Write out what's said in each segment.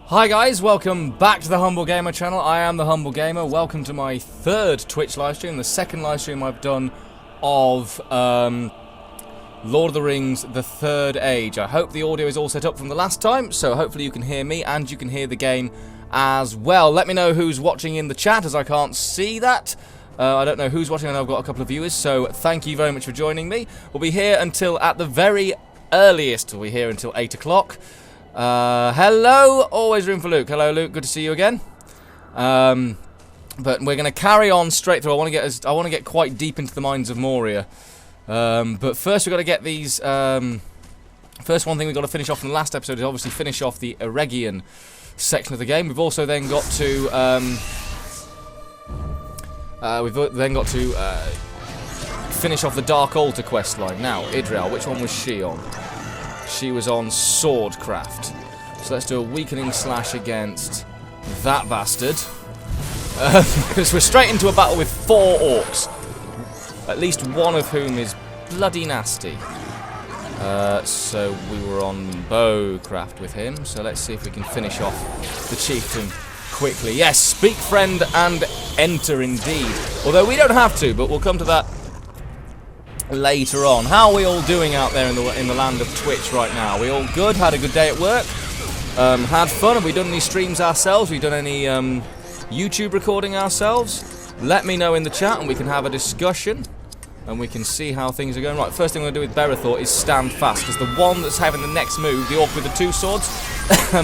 Hi guys, welcome back to the Humble Gamer channel. I am the Humble Gamer. Welcome to my third Twitch livestream, the second livestream I've done of Lord of the Rings, The Third Age. I hope the audio is all set up from the last time, so hopefully you can hear me and you can hear the game as well. Let me know who's watching in the chat, as I can't see that. I don't know who's watching. I know I've got a couple of viewers, so thank you very much for joining me. We'll be here until, at the very earliest, we'll be here until 8 o'clock. Hello, always room for Luke. Hello, Luke. Good to see you again. But we're going to carry on straight through. I want to get quite deep into the mines of Moria. But first, we've got to get these. First, one thing we've got to finish off in the last episode is obviously finish off the Eregion section of the game. We've also then got to. Finish off the Dark Altar quest line. Now, Idrial, which one was she on? She was on Swordcraft. So let's do a weakening slash against that bastard. Because we're straight into a battle with 4 orcs. At least one of whom is bloody nasty. So we were on Bowcraft with him. So let's see if we can finish off the chieftain quickly. Yes, speak friend and enter indeed. Although we don't have to, but we'll come to that later on. How are we all doing out there in the land of Twitch right now? We all good? Had a good day at work? Had fun? Have we done any streams ourselves? Have we done any YouTube recording ourselves? Let me know in the chat and we can have a discussion and we can see how things are going. Right, first thing I'm going to do with Berethor is stand fast, because the one that's having the next move, the orc with the 2 swords,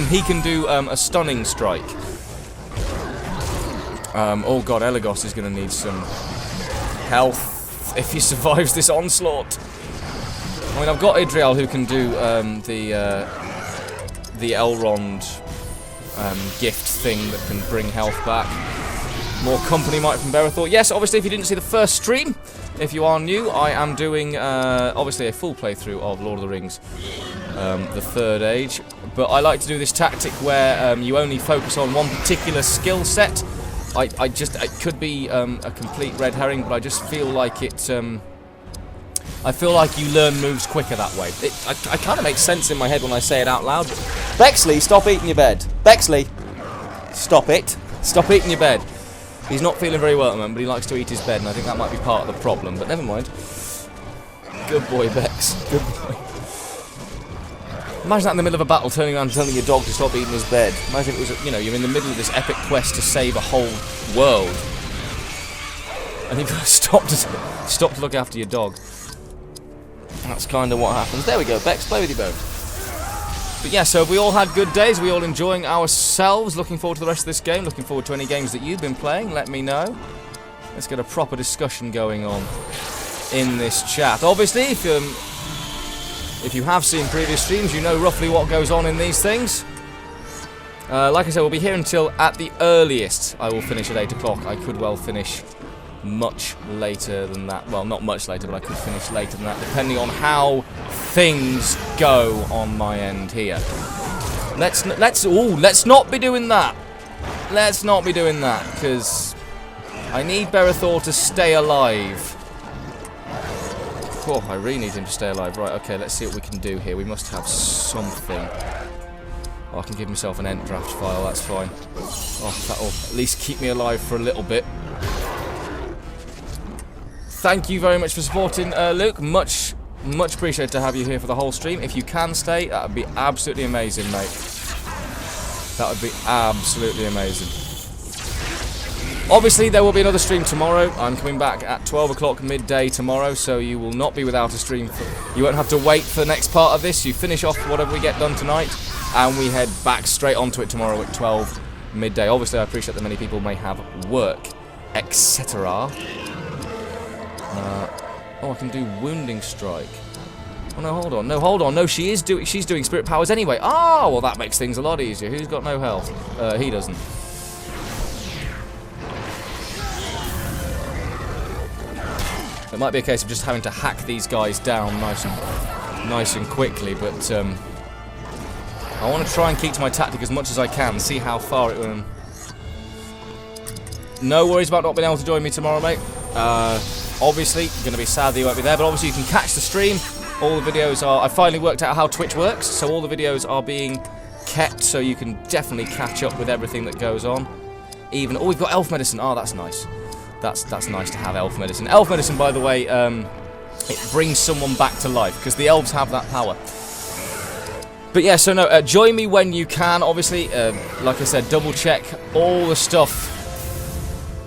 he can do a stunning strike. Oh god, Elagos is going to need some health if he survives this onslaught. I mean, I've got Idrial who can do the Elrond gift thing that can bring health back. More company might from Berethor. Yes, obviously, if you didn't see the first stream, if you are new, I am doing obviously a full playthrough of Lord of the Rings, The Third Age. But I like to do this tactic where you only focus on one particular skill set. It could be a complete red herring, but I just feel like it. I feel like you learn moves quicker that way. I kind of makes sense in my head when I say it out loud. Bexley, stop eating your bed. Bexley, stop it. Stop eating your bed. He's not feeling very well at the moment, but he likes to eat his bed, and I think that might be part of the problem. But never mind. Good boy, Bex. Good boy. Imagine that in the middle of a battle, turning around and telling your dog to stop eating his bed. Imagine if it was, you know, you're in the middle of this epic quest to save a whole world, and you've got to stop to look after your dog. That's kind of what happens. There we go, Bex, play with your bone. But yeah, so we all had good days. We all enjoying ourselves. Looking forward to the rest of this game. Looking forward to any games that you've been playing. Let me know. Let's get a proper discussion going on in this chat. Obviously, if you have seen previous streams, you know roughly what goes on in these things. Like I said, we'll be here until, at the earliest, I will finish at 8 o'clock. I could well finish much later than that. Well, not much later, but I could finish later than that, depending on how things go on my end here. Let's not be doing that. Let's not be doing that, because I need Berethor to stay alive. Oh, I really need him to stay alive. Right, okay, let's see what we can do here. We must have something. Oh, I can give myself an ent draft file, that's fine. Oh, that'll at least keep me alive for a little bit. Thank you very much for supporting, Luke. Much appreciated to have you here for the whole stream. If you can stay, that would be absolutely amazing, mate. That would be absolutely amazing. Obviously, there will be another stream tomorrow. I'm coming back at 12 o'clock midday tomorrow, so you will not be without a stream. You won't have to wait for the next part of this. You finish off whatever we get done tonight, and we head back straight onto it tomorrow at 12 midday. Obviously, I appreciate that many people may have work, etc. Oh, I can do wounding strike. Oh no, hold on. No, hold on. No, she's doing spirit powers anyway. Oh, well, that makes things a lot easier. Who's got no health? He doesn't. It might be a case of just having to hack these guys down nice and quickly, but I want to try and keep to my tactic as much as I can. See how far it will. No worries about not being able to join me tomorrow, mate. Obviously, going to be sad that you won't be there, but obviously you can catch the stream. All the videos are... I finally worked out how Twitch works, so all the videos are being kept, so you can definitely catch up with everything that goes on. Even, oh, we've got elf medicine. Oh, that's nice. That's nice to have elf medicine. Elf medicine, by the way, it brings someone back to life, because the elves have that power. But yeah, so no, join me when you can. Obviously, like I said, double check all the stuff.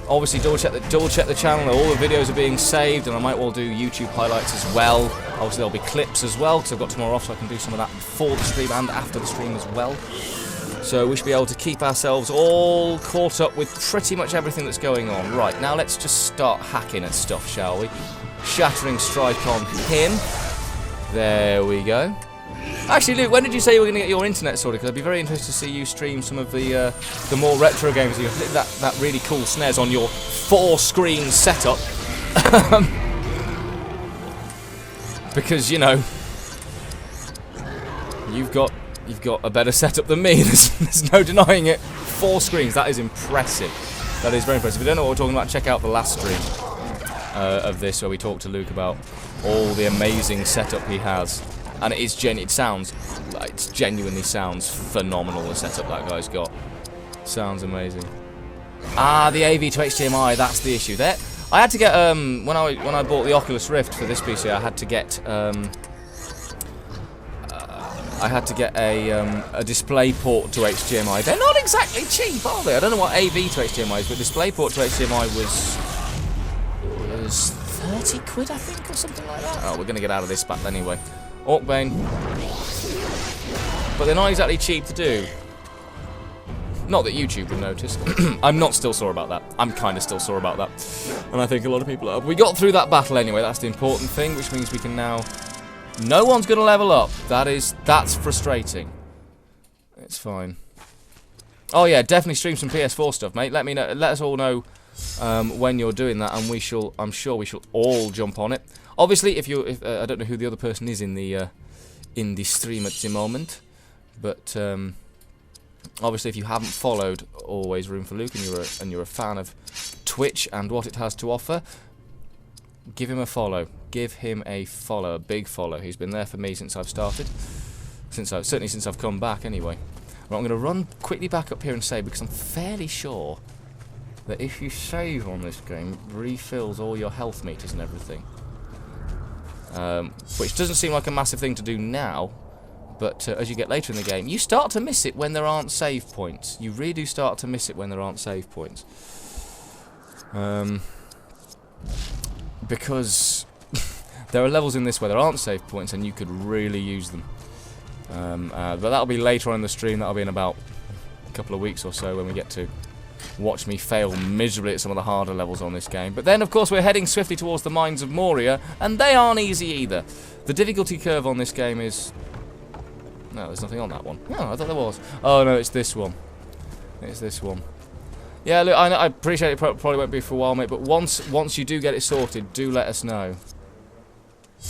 Obviously, double check the channel. All the videos are being saved, and I might well do YouTube highlights as well. Obviously, there'll be clips as well, because I've got tomorrow off, so I can do some of that before the stream and after the stream as well. So we should be able to keep ourselves all caught up with pretty much everything that's going on. Right, now let's just start hacking at stuff, shall we? Shattering strike on him. There we go. Actually, Luke, when did you say you were going to get your internet sorted? Because I'd be very interested to see you stream some of the more retro games. You hit that really cool SNES on your 4-screen setup. Because, you know, you've got a better setup than me. There's no denying it. 4 screens, that is impressive. That is very impressive. If you don't know what we're talking about, check out the last stream of this, where we talked to Luke about all the amazing setup he has. And it genuinely sounds phenomenal, the setup that guy's got. Sounds amazing. Ah, the AV to HDMI, that's the issue there. I had to get when I bought the Oculus Rift for this PC, I had to get a display port to HDMI. They're not exactly cheap, are they? I don't know what AV to HDMI is, but display port to HDMI was 30 quid, I think, or something like that. Oh, we're going to get out of this battle anyway. Orcbane. But they're not exactly cheap to do. Not that YouTube would notice. I'm not still sore about that. I'm kind of still sore about that. And I think a lot of people are. We got through that battle anyway, that's the important thing, which means we can now... No one's going to level up. That's frustrating. It's fine. Oh yeah, definitely stream some PS4 stuff, mate. Let me know. Let us all know when you're doing that, and I'm sure we shall all jump on it. Obviously, if I don't know who the other person is in the stream at the moment, but obviously if you haven't followed Always Room for Luke and you're a fan of Twitch and what it has to offer, give him a follow. Give him a follow, a big follow. He's been there for me since I've started. Certainly since I've come back anyway. Right, I'm going to run quickly back up here and save, because I'm fairly sure that if you save on this game, it refills all your health meters and everything. Which doesn't seem like a massive thing to do now, but as you get later in the game, you start to miss it when there aren't save points. You really do start to miss it when there aren't save points. Because there are levels in this where there aren't save points and you could really use them. But that'll be later on in the stream. That'll be in about a couple of weeks or so when we get to watch me fail miserably at some of the harder levels on this game. But then, of course, we're heading swiftly towards the mines of Moria, and they aren't easy either. The difficulty curve on this game is... No, there's nothing on that one. No, I thought there was. Oh, no, it's this one. It's this one. Yeah, look, I appreciate it probably won't be for a while, mate, but once you do get it sorted, do let us know.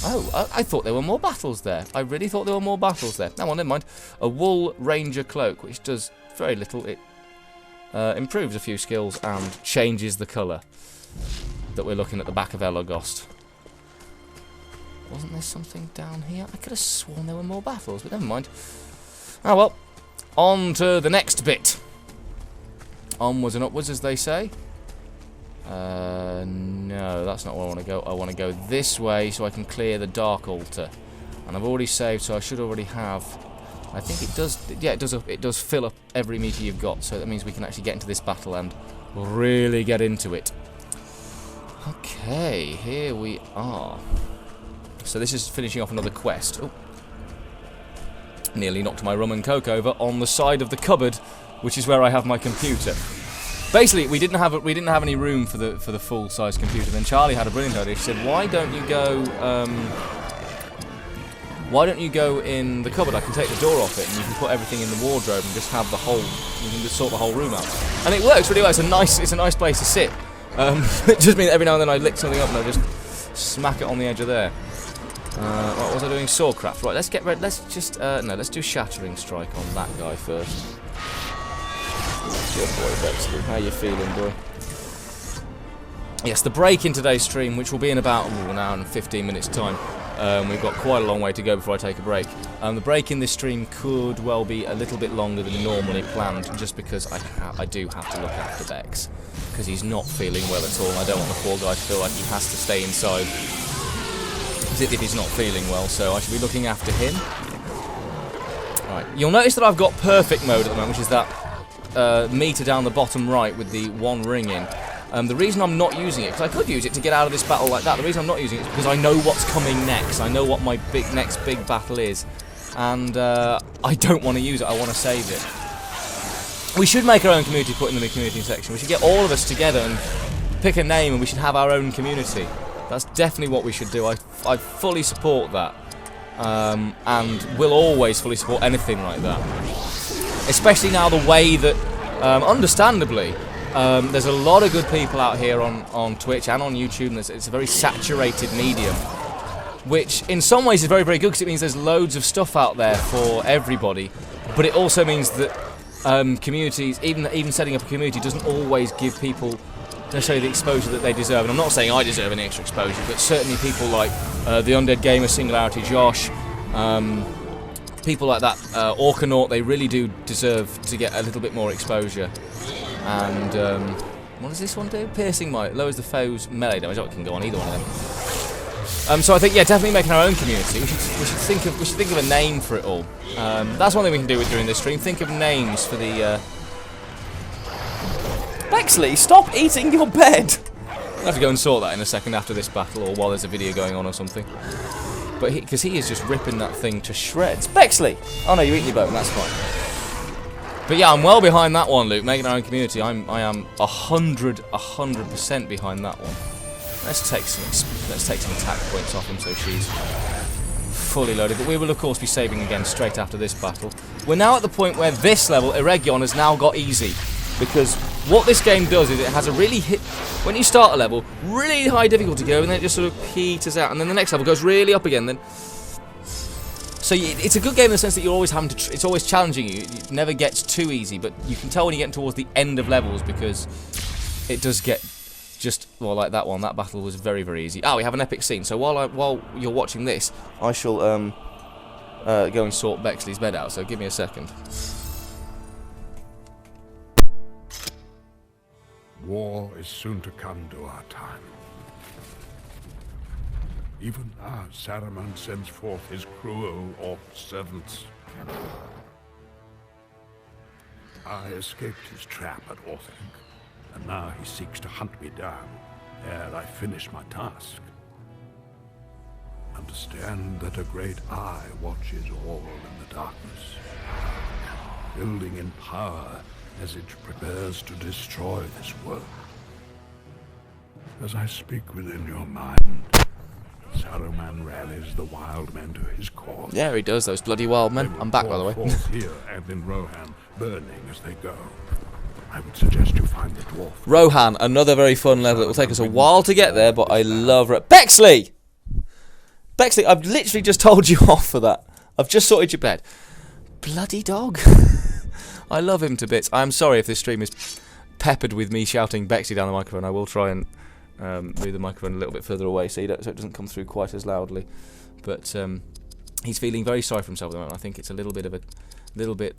Oh, I thought there were more battles there. I really thought there were more battles there. No, never mind. A wool ranger cloak, which does very little. It improves a few skills and changes the colour that we're looking at the back of Elagost. Wasn't there something down here? I could have sworn there were more battles, but never mind. Oh well. On to the next bit. Onwards and upwards, as they say. No, that's not where I want to go. I want to go this way so I can clear the Dark Altar. And I've already saved, so I should already have... I think it does... Yeah, it does fill up every meter you've got, so that means we can actually get into this battle and really get into it. Okay, here we are. So this is finishing off another quest. Oh. Nearly knocked my rum and coke over on the side of the cupboard, which is where I have my computer. Basically, we didn't have any room for the full-size computer. Then Charlie had a brilliant idea. She said, "Why don't you go in the cupboard? I can take the door off it, and you can put everything in the wardrobe and just have the whole. You can just sort the whole room out." And it works really well. It's a nice place to sit. It just means every now and then I lick something up and I just smack it on the edge of there. What was I doing? Swordcraft. Right, let's get red. Let's just let's do Shattering Strike on that guy first. Good boy, Bexley. How you feeling, boy? Yes, the break in today's stream, which will be in about an hour and 15 minutes' time, We've got quite a long way to go before I take a break. The break in this stream could well be a little bit longer than normally planned, just because I do have to look after Bex, because he's not feeling well at all. I don't want the poor guy to feel like he has to stay inside if he's not feeling well, so I should be looking after him. Right, you'll notice that I've got perfect mode at the moment, which is that meter down the bottom right with the one ring in. The reason I'm not using it, because I could use it to get out of this battle like that, the reason I'm not using it is because I know what's coming next. I know what my next big battle is, and I don't want to use it, I want to save it. We should make our own community, put in the community section. We should get all of us together and pick a name, and we should have our own community. That's definitely what we should do. I fully support that, and will always fully support anything like that. Especially now the way that, understandably, there's a lot of good people out here on Twitch and on YouTube, and it's a very saturated medium, which in some ways is very, very good, because it means there's loads of stuff out there for everybody, but it also means that communities, even setting up a community, doesn't always give people necessarily the exposure that they deserve. And I'm not saying I deserve any extra exposure, but certainly people like the Undead Gamer, Singularity Josh, people like that, Orkanaut, they really do deserve to get a little bit more exposure. And what does this one do? Piercing might lowers the foe's melee damage. Oh, it can go on either one of them. So I think, yeah, definitely making our own community. We should think of a name for it all. That's one thing we can do during this stream. Think of names for the. Bexley, stop eating your bed. I'll have to go and sort that in a second after this battle, or while there's a video going on or something. But because he is just ripping that thing to shreds. Bexley! Oh no, you eat your bone. That's fine. But yeah, I'm well behind that one, Luke. Making our own community. I am 100% behind that one. Let's take some attack points off him so she's fully loaded. But we will of course be saving again straight after this battle. We're now at the point where this level, Eregion, has now got easy. Because what this game does is it has a really when you start a level, really high difficulty go, and then it just sort of peters out, and then the next level goes really up again. Then, so it's a good game in the sense that you're always having to. It's always challenging you. It never gets too easy, but you can tell when you're getting towards the end of levels, because it does get just, well, like that one. That battle was very, very easy. Ah, we have an epic scene. So while you're watching this, I shall go and sort Bexley's bed out. So give me a second. War is soon to come to our time. Even now, Saruman sends forth his cruel orc servants. I escaped his trap at Orthanc, and now he seeks to hunt me down ere I finish my task. Understand that a great eye watches all in the darkness, building in power as it prepares to destroy this world. As I speak within your mind, Saruman rallies the wild men to his cause. Yeah, he does, those bloody wild men. I'm back, by the way. Here and in Rohan, burning as they go. I would suggest you find the dwarf. Rohan, another very fun level. It will take us a while to get there, but I love it. Bexley! Bexley, I've literally just told you off for that. I've just sorted your bed. Bloody dog. I love him to bits. I'm sorry if this stream is peppered with me shouting Bexley down the microphone. I will try and move the microphone a little bit further away so it doesn't come through quite as loudly. But he's feeling very sorry for himself at the moment. I think it's a little bit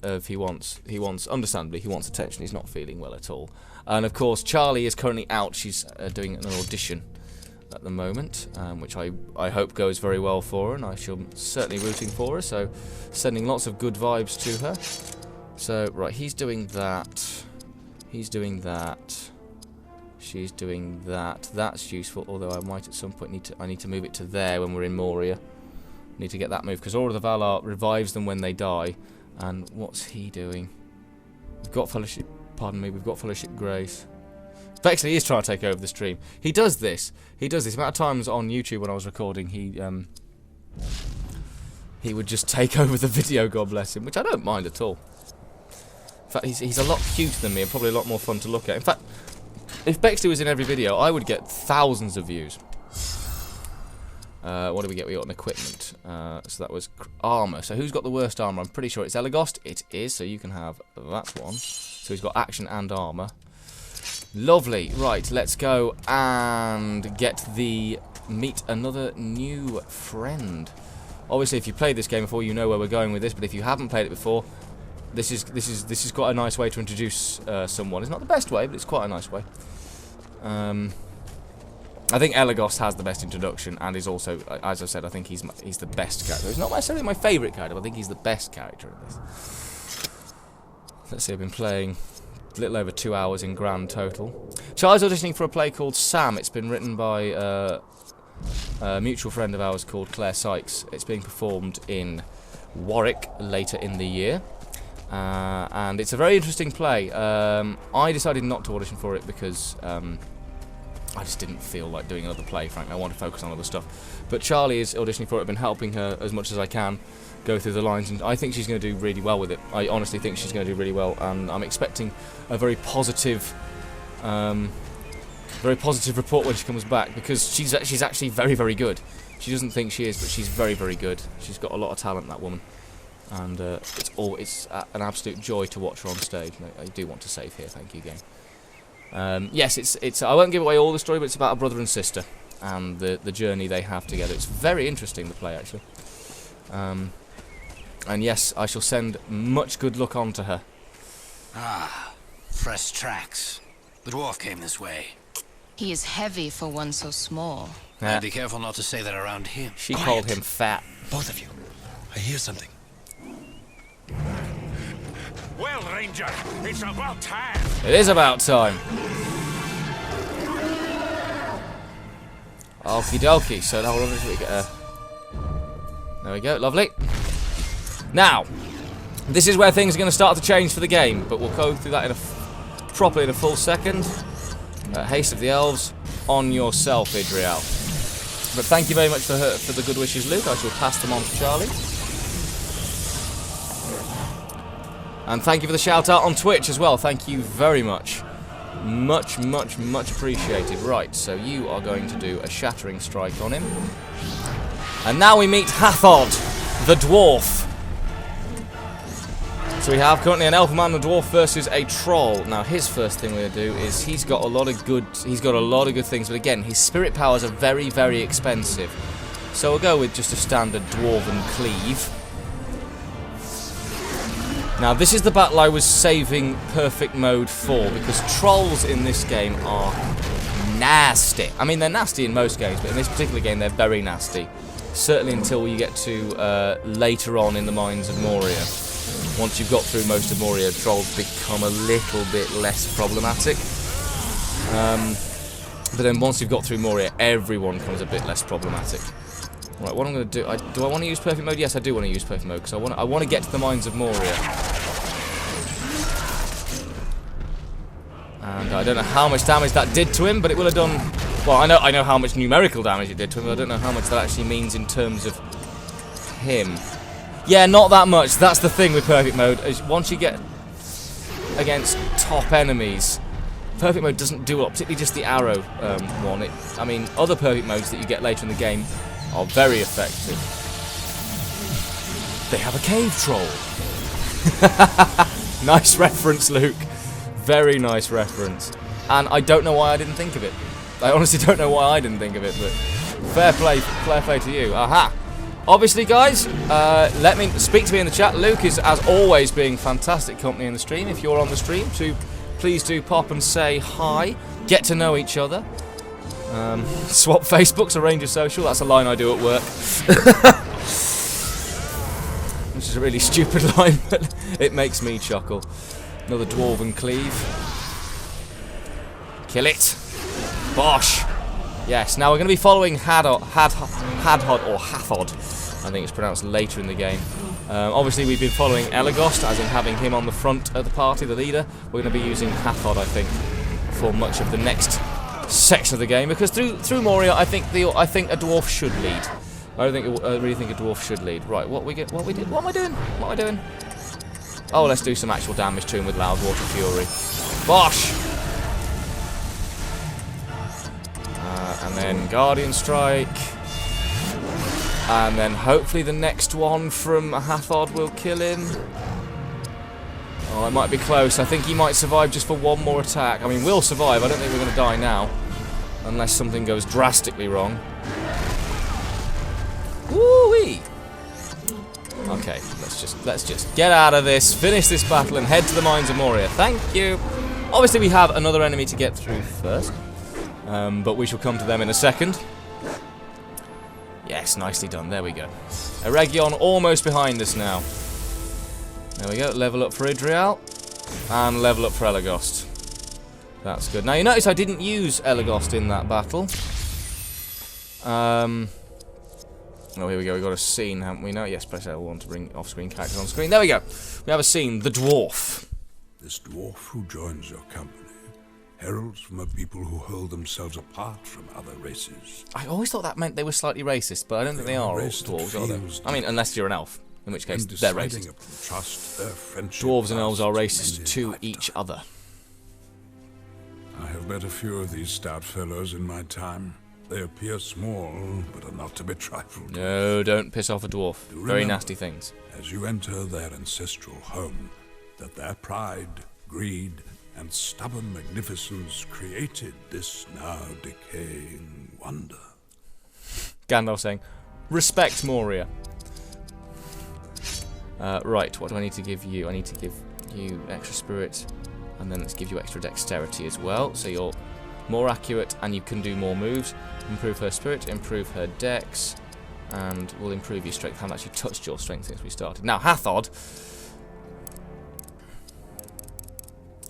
of he wants understandably he wants attention. He's not feeling well at all. And of course Charlie is currently out. She's doing an audition at the moment, which I hope goes very well for her, and I shall certainly rooting for her. So sending lots of good vibes to her. So, right, he's doing that. He's doing that. She's doing that. That's useful, although I might at some point need to move it to there when we're in Moria. Need to get that moved, because Aura of the Valar revives them when they die. And what's he doing? We've got Fellowship, pardon me, we've got Fellowship Grace. Bexley is trying to take over the stream. He does this. The amount of times on YouTube when I was recording, he would just take over the video, God bless him, which I don't mind at all. In fact, he's a lot cuter than me and probably a lot more fun to look at. In fact, if Bexley was in every video, I would get thousands of views. What did we get? We got an equipment. So that was armour. So who's got the worst armour? I'm pretty sure it's Elagost. It is, so you can have that one. So he's got action and armour. Lovely. Right, let's go and get the meet another new friend. Obviously, if you played this game before, you know where we're going with this. But if you haven't played it before, this is quite a nice way to introduce someone. It's not the best way, but it's quite a nice way. I think Elagos has the best introduction, and is also, as I said, I think he's the best character. He's not necessarily my favourite character, but I think he's the best character in this. Let's see, I've been playing a little over 2 hours in grand total. Charlie's auditioning for a play called Sam. It's been written by a mutual friend of ours called Claire Sykes. It's being performed in Warwick later in the year. And it's a very interesting play. I decided not to audition for it because I just didn't feel like doing another play, frankly. I want to focus on other stuff. But Charlie is auditioning for it. I've been helping her as much as I can go through the lines, and I think she's going to do really well with it. I honestly think she's going to do really well, and I'm expecting a very positive report when she comes back, because she's actually very, very good. She doesn't think she is, but she's very, very good. She's got a lot of talent, that woman, and it's an absolute joy to watch her on stage. I do want to save here, thank you, game. Yes, it's. I won't give away all the story, but it's about a brother and sister and the journey they have together. It's very interesting, the play, actually. And yes, I shall send much good luck on to her. Ah, fresh tracks. The dwarf came this way. He is heavy for one so small. Yeah. Be careful not to say that around him. She called him fat. Both of you. I hear something. Well, Ranger, it's about time. It is about time. Okie dokie. So now we get a. There we go. Lovely. Now, this is where things are going to start to change for the game, but we'll go through that properly in a full second. Haste of the Elves, on yourself, Idriel. But thank you very much for the good wishes, Luke. I shall pass them on to Charlie. And thank you for the shout out on Twitch as well. Thank you very much. Much, much, much appreciated. Right, so you are going to do a shattering strike on him. And now we meet Hathod, the dwarf. So we have currently an elf man, a dwarf versus a troll. Now his first thing we're gonna do is he's got a lot of good things, but again his spirit powers are very, very expensive. So we'll go with just a standard dwarven cleave. Now this is the battle I was saving perfect mode for, because trolls in this game are nasty. I mean, they're nasty in most games, but in this particular game they're very nasty. Certainly until you get to later on in the Mines of Moria. Once you've got through most of Moria, trolls become a little bit less problematic. But then once you've got through Moria, everyone becomes a bit less problematic. Right, what I'm going to do... do I want to use perfect mode? Yes, I do want to use perfect mode, because I want to get to the Mines of Moria. And I don't know how much damage that did to him, but it will have done... Well, I know how much numerical damage it did to him, but I don't know how much that actually means in terms of him. Yeah, not that much. That's the thing with perfect mode. Is once you get against top enemies, perfect mode doesn't do a lot, particularly just the arrow one. I mean, other perfect modes that you get later in the game are very effective. They have a cave troll. Nice reference, Luke. Very nice reference. And I don't know why I didn't think of it. I honestly don't know why I didn't think of it, but fair play to you. Aha! Obviously, guys, let me speak to me in the chat. Luke is, as always, being fantastic company in the stream. If you're on the stream, please do pop and say hi. Get to know each other. Swap Facebooks, arrange a social. That's a line I do at work. Which is a really stupid line, but it makes me chuckle. Another dwarven cleave. Kill it. Bosh. Yes, now we're going to be following Hadhod, or Hathod, I think it's pronounced later in the game. Obviously we've been following Elagos, as in having him on the front of the party, the leader. We're going to be using Hathod, I think, for much of the next section of the game, because through Moria, I think a dwarf should lead. I really think a dwarf should lead. Right, what am I doing? Oh, let's do some actual damage to him with Loud Water Fury. Bosh! And then Guardian Strike. And then hopefully the next one from Hathod will kill him. Oh, it might be close. I think he might survive just for one more attack. I mean, we'll survive. I don't think we're going to die now. Unless something goes drastically wrong. Woo-wee! Okay, let's just get out of this, finish this battle, and head to the mines of Moria. Thank you! Obviously we have another enemy to get through first. But we shall come to them in a second. Yes, nicely done. There we go. Eregion almost behind us now. There we go. Level up for Idrial. And level up for Elegost. That's good. Now, you notice I didn't use Elegost in that battle. Oh, here we go. We've got a scene, haven't we? No, yes, press L1 to bring off-screen characters on screen. There we go. We have a scene. The Dwarf. This dwarf who joins your company heralds from a people who hold themselves apart from other races. I always thought that meant they were slightly racist, but I don't think they are all dwarves, are they? I mean, unless you're an elf, in which case they're racist. Dwarves and elves are racist to each other. I have met a few of these stout fellows in my time. They appear small, but are not to be trifled. No, don't piss off a dwarf. Very nasty things. As you enter their ancestral home, that their pride, greed, and stubborn magnificence created this now decaying wonder. Gandalf saying, respect Moria. Right, what do I need to give you? I need to give you extra spirit, and then let's give you extra dexterity as well, so you're more accurate and you can do more moves. Improve her spirit, improve her dex, and we'll improve your strength. I haven't actually touched your strength since we started. Now, Hathod,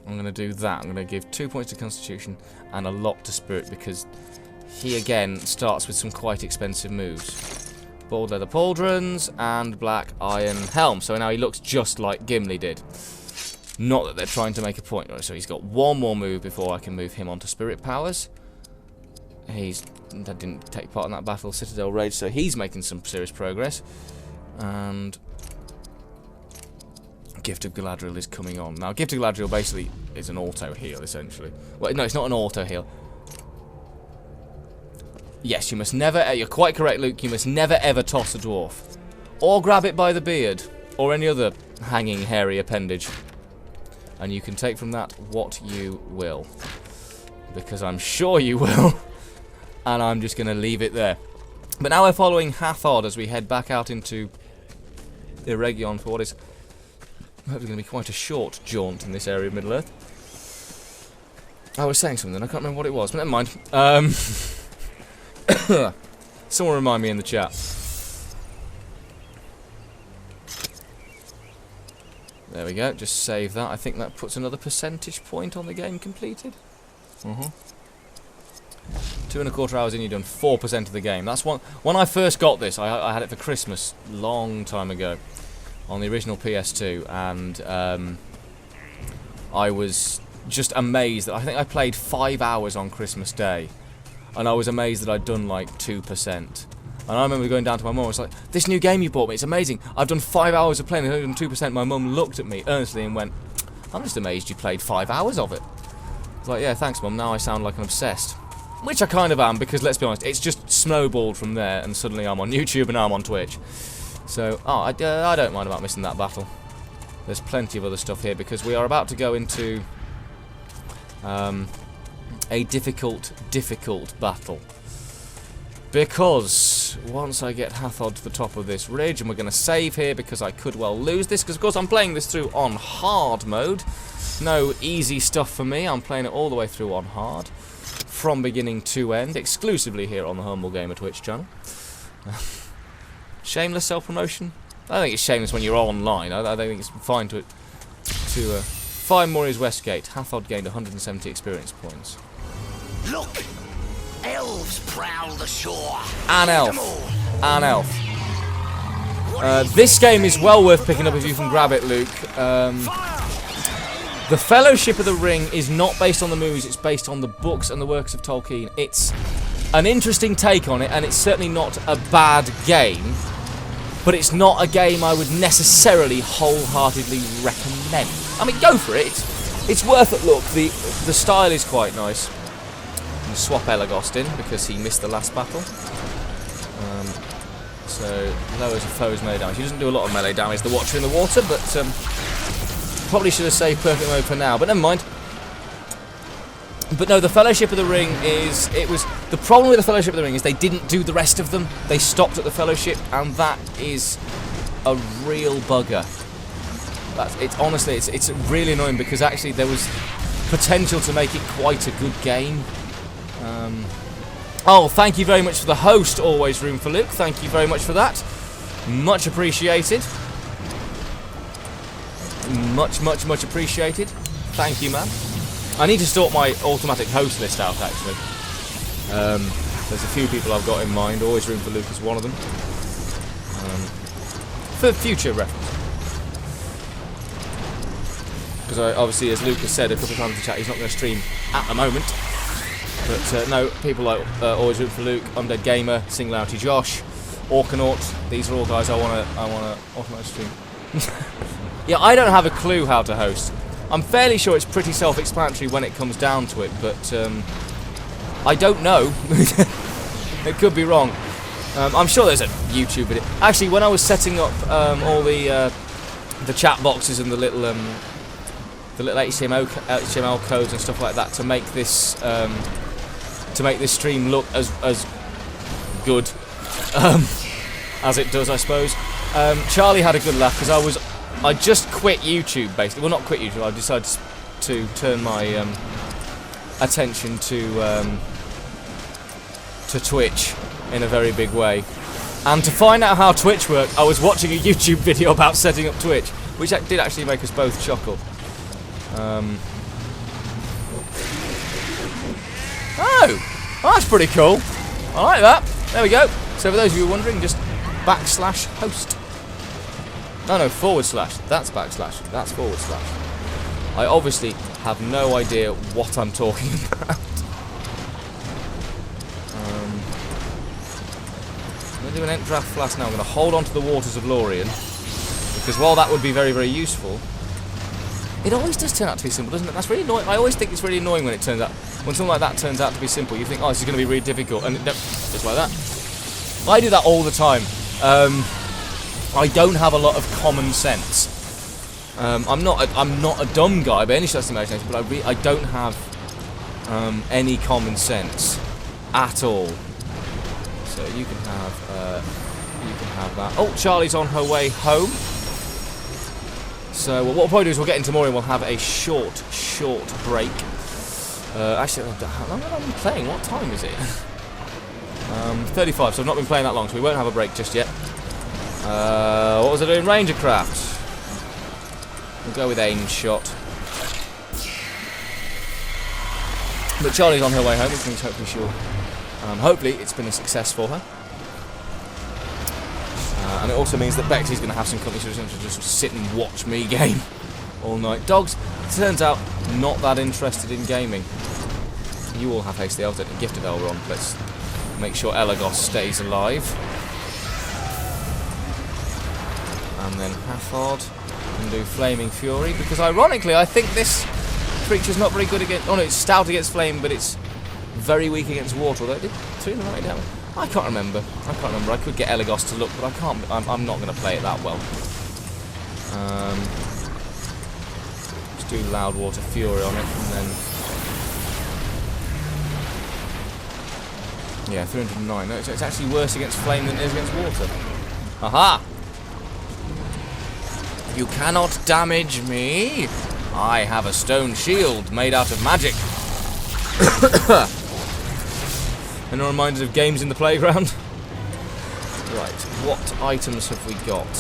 I'm going to do that. I'm going to give 2 points to Constitution and a lot to Spirit, because he again starts with some quite expensive moves. Bald leather pauldrons and black iron helm. So now he looks just like Gimli did. Not that they're trying to make a point. Right, so he's got one more move before I can move him onto Spirit powers. That didn't take part in that battle, Citadel Rage, so he's making some serious progress. And Gift of Galadriel is coming on. Now, Gift of Galadriel basically is an auto-heal, essentially. Well, no, it's not an auto-heal. Yes, you must never... You're quite correct, Luke. You must never, ever toss a dwarf. Or grab it by the beard. Or any other hanging, hairy appendage. And you can take from that what you will. Because I'm sure you will. And I'm just going to leave it there. But now we're following Hathod as we head back out into Eregion for what is hopefully going to be quite a short jaunt in this area of Middle-earth. I was saying something, I can't remember what it was, but never mind. Someone remind me in the chat. There we go, just save that. I think that puts another percentage point on the game completed. 2.25 hours in, you've done 4% of the game. That's one. When I first got this, I had it for Christmas, long time ago, on the original PS2, and I was just amazed that I think I played 5 hours on Christmas Day, and I was amazed that I'd done like 2%. And I remember going down to my mum, I was like, this new game you bought me, it's amazing. I've done 5 hours of playing, and I've done 2%. My mum looked at me earnestly and went, I'm just amazed you played 5 hours of it. I was like, yeah, thanks mum, now I sound like an obsessed. Which I kind of am, because let's be honest, it's just snowballed from there, and suddenly I'm on YouTube and now I'm on Twitch. So, I don't mind about missing that battle. There's plenty of other stuff here, because we are about to go into a difficult battle. Because once I get Hathod to the top of this ridge, and we're going to save here because I could well lose this, because of course I'm playing this through on hard mode. No easy stuff for me, I'm playing it all the way through on hard. From beginning to end, exclusively here on the Humble Gamer Twitch channel. Shameless self-promotion? I think it's shameless when you're online. I think it's fine to find Moria's Westgate. Hathod gained 170 experience points. Look! Elves prowl the shore. An elf. An elf. This game is well worth picking up if you can grab it, Luke. The Fellowship of the Ring is not based on the movies, it's based on the books and the works of Tolkien. It's an interesting take on it, and it's certainly not a bad game, but it's not a game I would necessarily wholeheartedly recommend. I mean, go for it. It's worth a look. The style is quite nice. And swap Elegost in because he missed the last battle. So lowers a foe's melee damage. He doesn't do a lot of melee damage, the Watcher in the water, but probably should have saved perfect mode for now, but never mind. But no, the Fellowship of the Ring the problem with the Fellowship of the Ring is they didn't do the rest of them. They stopped at the Fellowship, and that is a real bugger. It's really annoying, because actually there was potential to make it quite a good game. Oh, thank you very much for the host, Always Room for Luke. Thank you very much for that. Much appreciated. Much appreciated. Thank you, man. I need to sort my automatic host list out, actually. There's a few people I've got in mind. Always Room for Luke is one of them. For future reference. Because obviously, as Luke has said a couple of times in the chat, he's not going to stream at the moment. But no, people like Always Room for Luke, Undead Gamer, Singularity Josh, Orkanaut, these are all guys I want to automatically stream. Yeah, I don't have a clue how to host. I'm fairly sure it's pretty self-explanatory when it comes down to it, but I don't know. It could be wrong. I'm sure there's a YouTube video. Actually, when I was setting up all the chat boxes and the little HTML codes and stuff like that to make this stream look as good as it does, I suppose. Charlie had a good laugh because I just quit YouTube, basically. Well, not quit YouTube. I decided to turn my attention to Twitch in a very big way. And to find out how Twitch worked, I was watching a YouTube video about setting up Twitch, which did actually make us both chuckle. Oh, that's pretty cool. I like that. There we go. So for those of you wondering, just /host. No, /. That's /. That's /. I obviously have no idea what I'm talking about. I'm going to do an Ent Draft Flask now. I'm going to hold on to the Waters of Lorien, because while that would be very, very useful, it always does turn out to be simple, doesn't it? That's really annoying. I always think it's really annoying when something like that turns out to be simple. You think, oh, this is going to be really difficult, and just like that. I do that all the time. I don't have a lot of common sense. I'm not a dumb guy by any stretch of the imagination, but I don't have any common sense at all. So you can have that. Oh, Charlie's on her way home. So what we'll probably do is we'll get into Moria and we'll have a short break. Actually, how long have I been playing? What time is it? 35, so I've not been playing that long, so we won't have a break just yet. What was I doing? Rangercraft. We'll go with aim shot. But Charlie's on her way home, which means hopefully it's been a success for her. And it also means that Bexy's going to have some company, so she's going to just sit and watch me game all night. Dogs, turns out, not that interested in gaming. You all have hasty elves, don't you? Gifted Elrond. Let's make sure Elagos stays alive. And then Hathard and do Flaming Fury, because ironically I think this creature's not very good against... Oh no, it's stout against flame, but it's very weak against water, although it did 390 damage. I can't remember. I could get Elagos to look, but I can't. I'm not going to play it that well. Let's do Loud Water Fury on it, and then... Yeah, 309. No, it's actually worse against flame than it is against water. Aha! You cannot damage me. I have a stone shield made out of magic. And reminders of games in the playground. Right, what items have we got?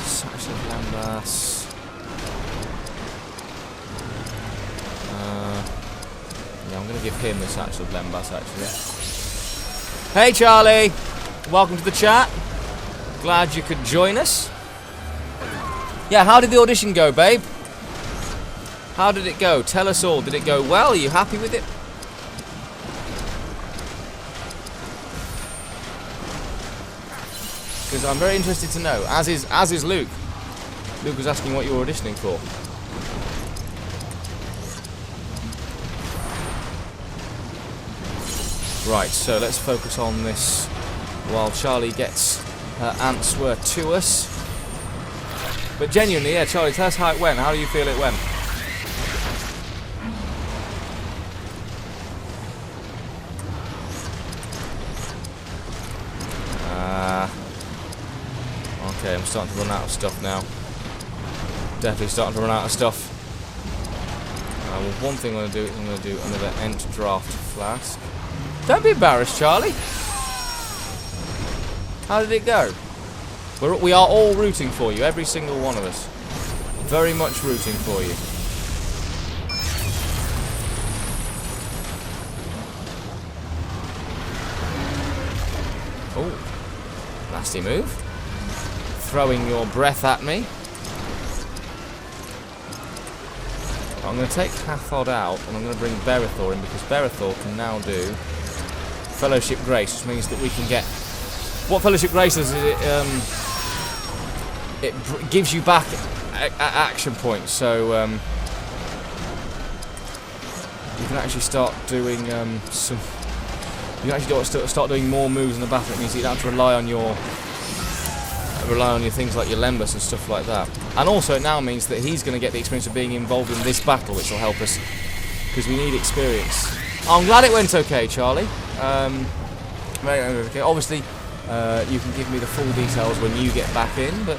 Satchel of Lambas. Yeah, I'm going to give him the Satchel of Lambas, actually. Hey, Charlie! Welcome to the chat. Glad you could join us. Yeah, how did the audition go, babe? How did it go? Tell us all. Did it go well? Are you happy with it? Because I'm very interested to know. As is Luke. Luke was asking what you were auditioning for. Right, so let's focus on this while Charlie gets her answer to us. But genuinely, yeah, Charlie, tell us how it went. How do you feel it went? I'm starting to run out of stuff now. Definitely starting to run out of stuff. Well, one thing I'm going to do is I'm going to do another Ent draft flask. Don't be embarrassed, Charlie. How did it go? We are all rooting for you, every single one of us. Very much rooting for you. Oh, nasty move. Throwing your breath at me. I'm going to take Cathod out, and I'm going to bring Berethor in, because Berethor can now do Fellowship Grace, which means that we can get... What Fellowship Grace does is it gives you back action points, so you can actually start doing some... You can actually start doing more moves in the battle. It means you don't have to rely on your things like your Lembas and stuff like that. And also it now means that he's going to get the experience of being involved in this battle, which will help us, because we need experience. I'm glad it went okay, Charlie. Okay. Obviously, you can give me the full details when you get back in, but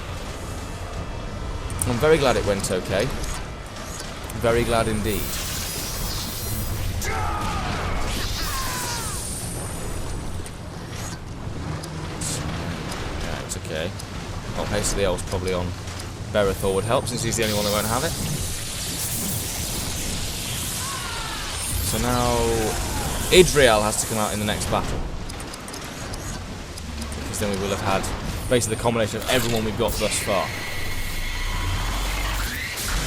I'm very glad it went okay. Very glad indeed. Yeah, it's okay. Not Haste of the Elves probably on Berethor would help, since he's the only one that won't have it. So now Idriel has to come out in the next battle, because then we will have had basically the combination of everyone we've got thus far.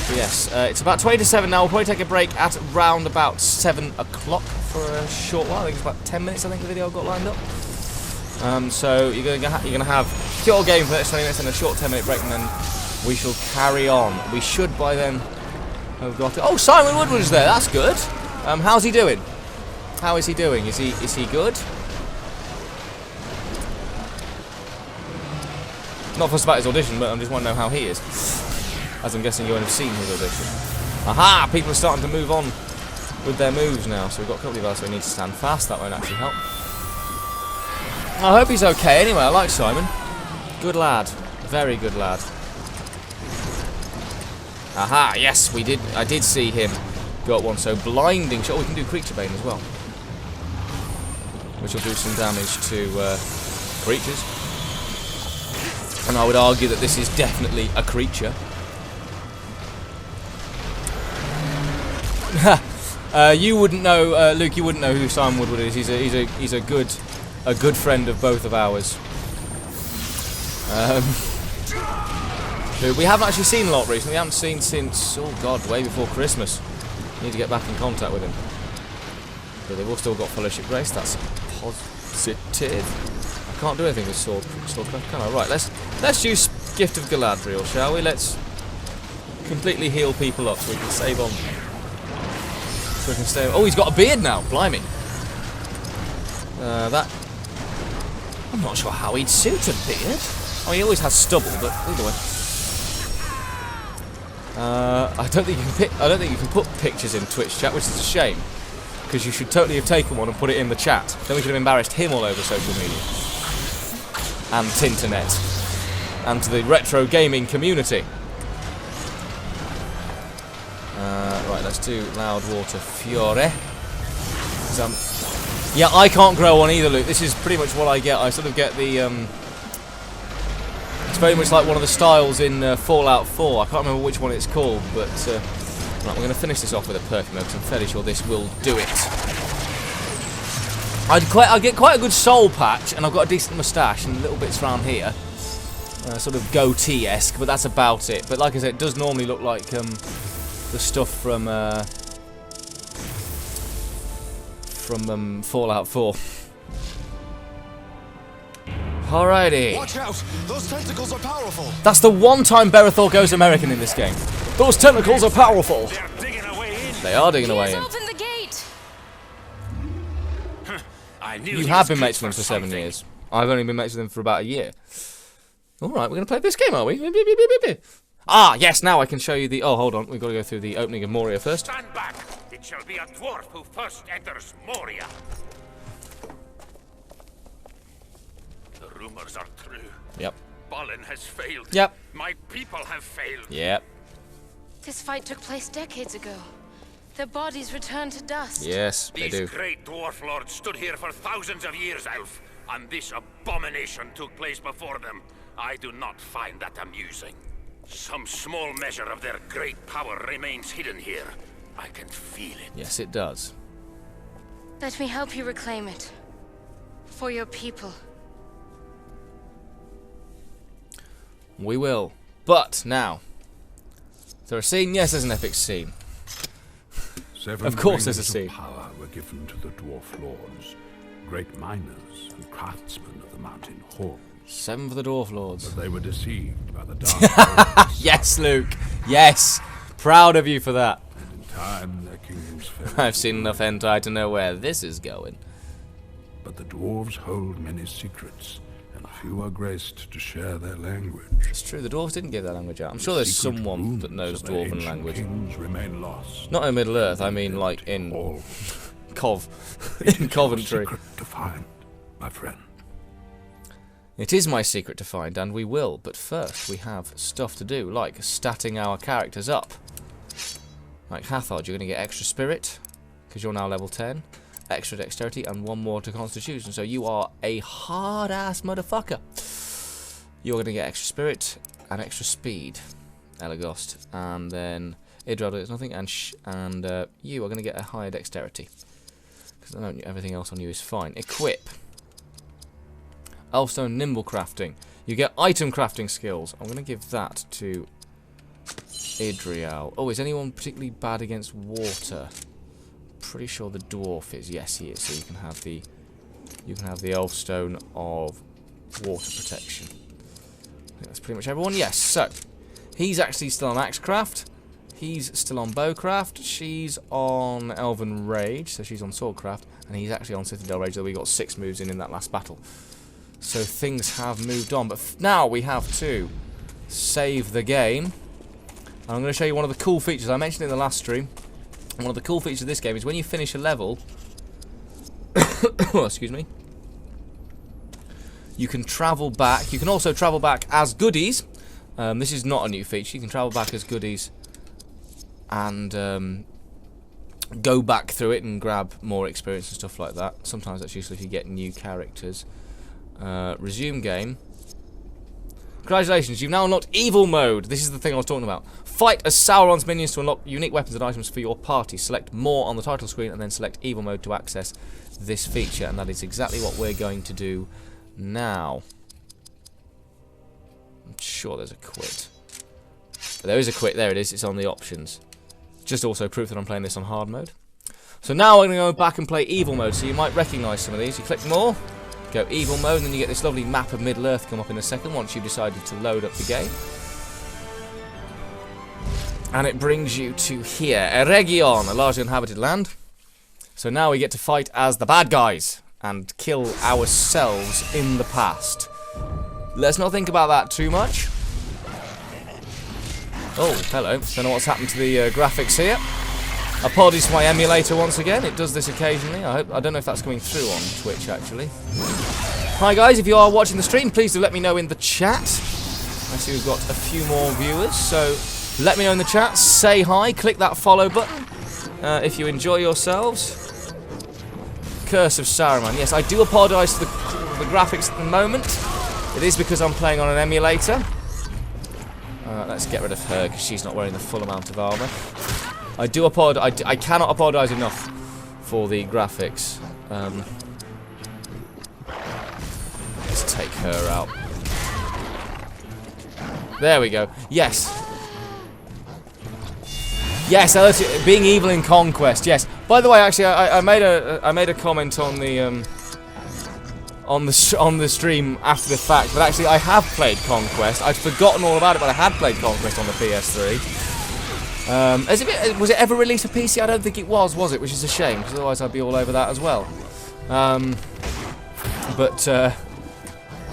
But yes, it's about 20 to 7 now. We'll probably take a break at round about 7 o'clock for a short while. I think it's about 10 minutes, I think the video got lined up. So you're gonna have your game for the next 20 minutes and a short 10-minute break, and then we shall carry on. We should by then have got it. Oh, Simon Woodward's there. That's good. How's he doing? How is he doing? Is he good? Not fussed about his audition, but I just want to know how he is. As I'm guessing you won't have seen his audition. Aha! People are starting to move on with their moves now. So we've got a couple of us, so we need to stand fast. That won't actually help. I hope he's okay. Anyway, I like Simon. Good lad. Very good lad. Aha! Yes, we did. I did see him got one. So blinding shot. Oh, we can do Creature Bane as well, which will do some damage to creatures. And I would argue that this is definitely a creature. You wouldn't know, Luke. You wouldn't know who Simon Woodward is. He's a good friend of both of ours. Who we haven't actually seen a lot recently. We haven't seen since, oh god, way before Christmas. Need to get back in contact with him. But they've all still got Fellowship Grace. That's positive. I can't do anything with Swordcraft, can I? Right, let's use Gift of Galadriel, shall we? Let's completely heal people up so we can save on. So we can stay. Oh, he's got a beard now. Blimey. That. I'm not sure how he'd suit a beard. Oh, he always has stubble, but either way. I don't think you can put pictures in Twitch chat, which is a shame, because you should totally have taken one and put it in the chat. Then we could have embarrassed him all over social media and Tinternet and to the retro gaming community. Right, let's do Loudwater Fiore. Yeah, I can't grow one either, Luke. This is pretty much what I get. I sort of get the it's very much like one of the styles in Fallout 4. I can't remember which one it's called, but right, we're going to finish this off with a perfume because I'm fairly sure this will do it. I get quite a good soul patch, and I've got a decent moustache and little bits around here, sort of goatee-esque, but that's about it. But like I said, it does normally look like the stuff from Fallout 4. Alrighty. Watch out! Those tentacles are powerful. That's the one time Berethor goes American in this game. Those tentacles are powerful. They're digging away in. They are digging away in. Open the gate. I knew You he have was been good mates with them for 7 something. years. I've only been mates with them for about a year. Alright, we're going to play this game, are we? Ah, yes, now I can show you the... Oh, hold on. We've got to go through the opening of Moria first. Stand back. It shall be a dwarf who first enters Moria. The rumors are true. Yep. Balin has failed. Yep. My people have failed. Yep. This fight took place decades ago. Their bodies returned to dust. Yes, they These do. great dwarf lords stood here for thousands of years, Elf, and this abomination took place before them. I do not find that amusing. Some small measure of their great power remains hidden here. I can feel it. Yes, it does. Let me help you reclaim it. For your people. We will. But now, is there a scene? Yes, there's an epic scene. 7 Of course there's a rings of scene. power were given to the dwarf lords, great miners and craftsmen of the mountain hall. 7 for the Dwarf Lords. But they were deceived by the dark lords, Yes, Luke. Yes. Proud of you for that. and in time their kingdoms fell. I've seen enough hentai to know where this is going. But the dwarves hold many secrets, and few are graced to share their language. It's true, the dwarves didn't give that language out. I'm sure there's Secret someone runes that knows of their Dwarven ancient language. kings remain lost. Not in Middle Earth, I mean like in All Cov. it in is Coventry. your secret to find, my friend. It is my secret to find, and we will, but first we have stuff to do, like statting our characters up. Like Hathard, you're going to get extra spirit, because you're now level 10, extra dexterity, and 1 more to constitution, so you are a hard-ass motherfucker. You're going to get extra spirit and extra speed, Elagost, and then Idril does nothing, and you are going to get a higher dexterity, because everything else on you is fine. Equip. Elfstone Nimble Crafting. You get item crafting skills. I'm going to give that to Idril. Oh, is anyone particularly bad against water? Pretty sure the dwarf is. Yes, he is. So you can have the Elfstone of water protection. I think that's pretty much everyone. Yes. So he's actually still on Axecraft. He's still on Bowcraft. She's on Elven Rage, so she's on Swordcraft, and he's actually on Citadel Rage. Though we got 6 moves in that last battle. So things have moved on, but now we have to save the game. And I'm going to show you one of the cool features. I mentioned it in the last stream. And one of the cool features of this game is when you finish a level, excuse me, you can travel back. You can also travel back as goodies. This is not a new feature. You can travel back as goodies and go back through it and grab more experience and stuff like that. Sometimes that's useful if you get new characters. Resume game. Congratulations, you've now unlocked Evil Mode. This is the thing I was talking about. Fight as Sauron's minions to unlock unique weapons and items for your party. Select more on the title screen and then select Evil Mode to access this feature. And that is exactly what we're going to do now. I'm sure there's a quit. There is a quit, there it is, it's on the options. Just also proof that I'm playing this on hard mode. So now we're going to go back and play Evil Mode, so you might recognise some of these. You click more, go Evil Mode, and then you get this lovely map of Middle-earth come up in a second once you've decided to load up the game. And it brings you to here, Eregion, a largely inhabited land. So now we get to fight as the bad guys and kill ourselves in the past. Let's not think about that too much. Oh, hello. Don't know what's happened to the graphics here. Apologies for my emulator once again. It does this occasionally. I don't know if that's coming through on Twitch, actually. Hi, guys. If you are watching the stream, please do let me know in the chat. I see we've got a few more viewers, so let me know in the chat. Say hi. Click that follow button if you enjoy yourselves. Curse of Saruman. Yes, I do apologise for the graphics at the moment. It is because I'm playing on an emulator. Let's get rid of her because she's not wearing the full amount of armour. I do apologise. I cannot apologise enough for the graphics. Let's take her out. There we go. Yes. Yes, being evil in Conquest. Yes. By the way, actually, I made a comment on the stream after the fact, but actually I have played Conquest. I'd forgotten all about it, but I had played Conquest on the PS3. Was it ever released for PC? I don't think it was it? Which is a shame, because otherwise I'd be all over that as well.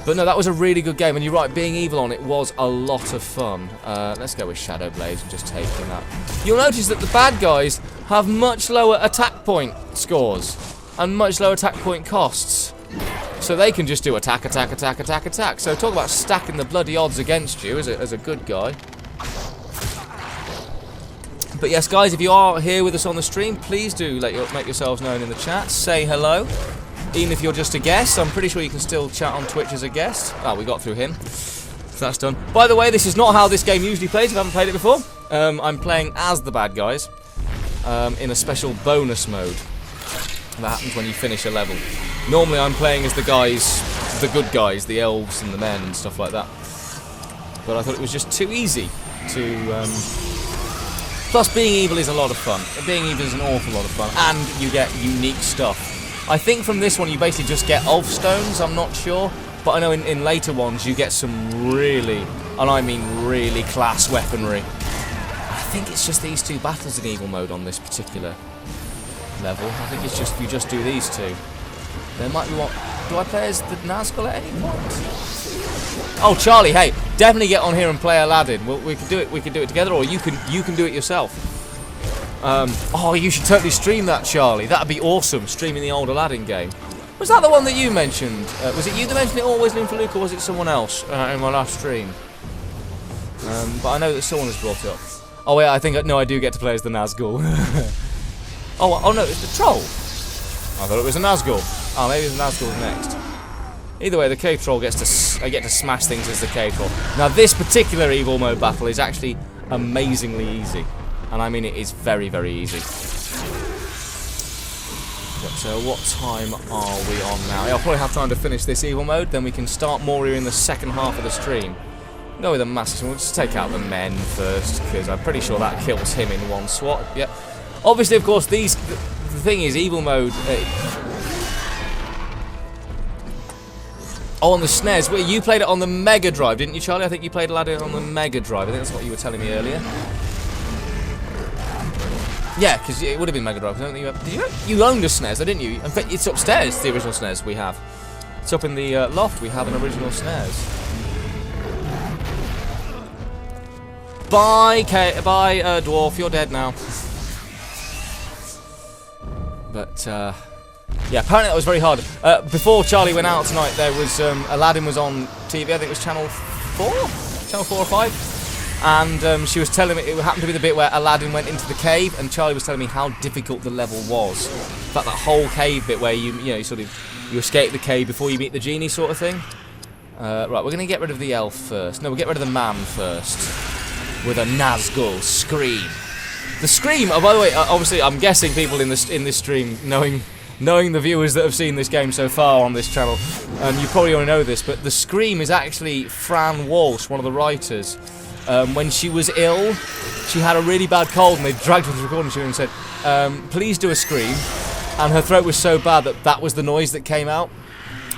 But no, that was a really good game, and you're right, being evil on it was a lot of fun. Let's go with Shadowblaze and just taking that. You'll notice that the bad guys have much lower attack point scores and much lower attack point costs. So they can just do attack, attack, attack, attack, attack. So talk about stacking the bloody odds against you as a good guy. But yes, guys, if you are here with us on the stream, please do make yourselves known in the chat. Say hello. Even if you're just a guest, I'm pretty sure you can still chat on Twitch as a guest. Oh, we got through him. So that's done. By the way, this is not how this game usually plays if you haven't played it before. I'm playing as the bad guys in a special bonus mode. That happens when you finish a level. Normally I'm playing as the guys, the good guys, the elves and the men and stuff like that. But I thought it was just too easy to... Plus, being evil is a lot of fun. Being evil is an awful lot of fun. And you get unique stuff. I think from this one you basically just get Ulf Stones, I'm not sure. But I know in later ones you get some really, and I mean really, class weaponry. I think it's just these two battles in evil mode on this particular level. I think it's just, you just do these two. There might be one... Do I play as the Nazgul at any point? Oh, Charlie, hey, definitely get on here and play Aladdin. We could do it. We could do it together, or you can do it yourself. Oh, you should totally stream that, Charlie. That'd be awesome. Streaming the old Aladdin game. Was that the one that you mentioned? Was it you that mentioned it, Always Loom for Luke, or was it someone else in my last stream? But I know that someone has brought it up. Oh wait, I think no, I do get to play as the Nazgul. oh no, it's the troll. I thought it was a Nazgul. Oh, maybe the Nazgul's next. Either way, the cave troll gets to... I get to smash things as the cave troll. Now, this particular evil mode battle is actually amazingly easy. And I mean, it is very, very easy. But what time are we on now? I'll probably have time to finish this evil mode, then we can start Moria in the second half of the stream. Go with the masks, we'll just take out the men first, because I'm pretty sure that kills him in one swat. Yep. Obviously, of course, the thing is, evil mode... Oh, on the SNES. Well, you played it on the Mega Drive, didn't you, Charlie? I think you played Aladdin on the Mega Drive. I think that's what you were telling me earlier. Yeah, because it would have been Mega Drive. I don't think you owned a SNES, didn't you? In fact, it's upstairs, the original SNES we have. It's up in the loft. We have an original SNES. Bye, Dwarf. You're dead now. But, yeah, apparently that was very hard. Before Charlie went out tonight, there was Aladdin was on TV. I think it was channel 4, channel 4 or 5. And she was telling me, it happened to be the bit where Aladdin went into the cave, and Charlie was telling me how difficult the level was. In fact, that whole cave bit where you escape the cave before you meet the genie, sort of thing. Right, we're gonna get rid of the elf first. No, we'll get rid of the man first with a Nazgul scream. The scream. Oh, by the way, obviously, I'm guessing people in this stream, knowing the viewers that have seen this game so far on this channel, you probably already know this, but the scream is actually Fran Walsh, one of the writers. When she was ill, she had a really bad cold, and they dragged her to the recording studio and said, please do a scream. And her throat was so bad that was the noise that came out.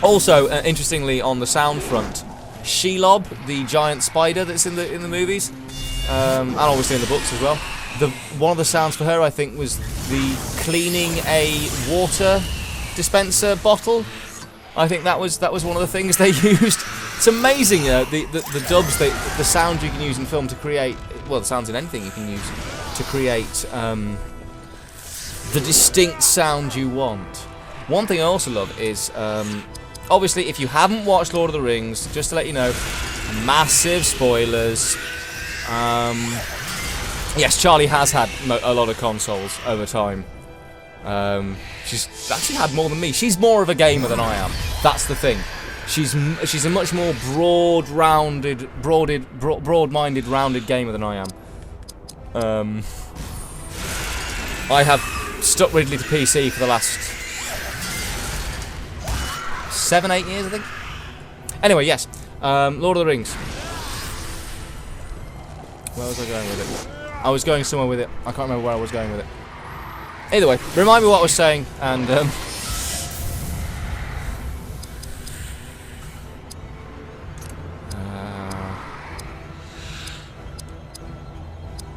Also, interestingly, on the sound front, Shelob, the giant spider that's in the movies, and obviously in the books as well, one of the sounds for her, I think, was the cleaning a water dispenser bottle. I think that was one of the things they used. It's amazing, the dubs, the sound you can use in film to create, well, the sounds in anything you can use to create the distinct sound you want. One thing I also love is, obviously, if you haven't watched Lord of the Rings, just to let you know, massive spoilers. Yes, Charlie has had a lot of consoles over time. She's actually had more than me. She's more of a gamer than I am. That's the thing. She's a much more broad-minded, rounded gamer than I am. I have stuck Ridley to PC for the last 7-8 years, I think. Anyway, yes. Lord of the Rings. Where was I going with it? I was going somewhere with it. I can't remember where I was going with it. Either way, remind me what I was saying, and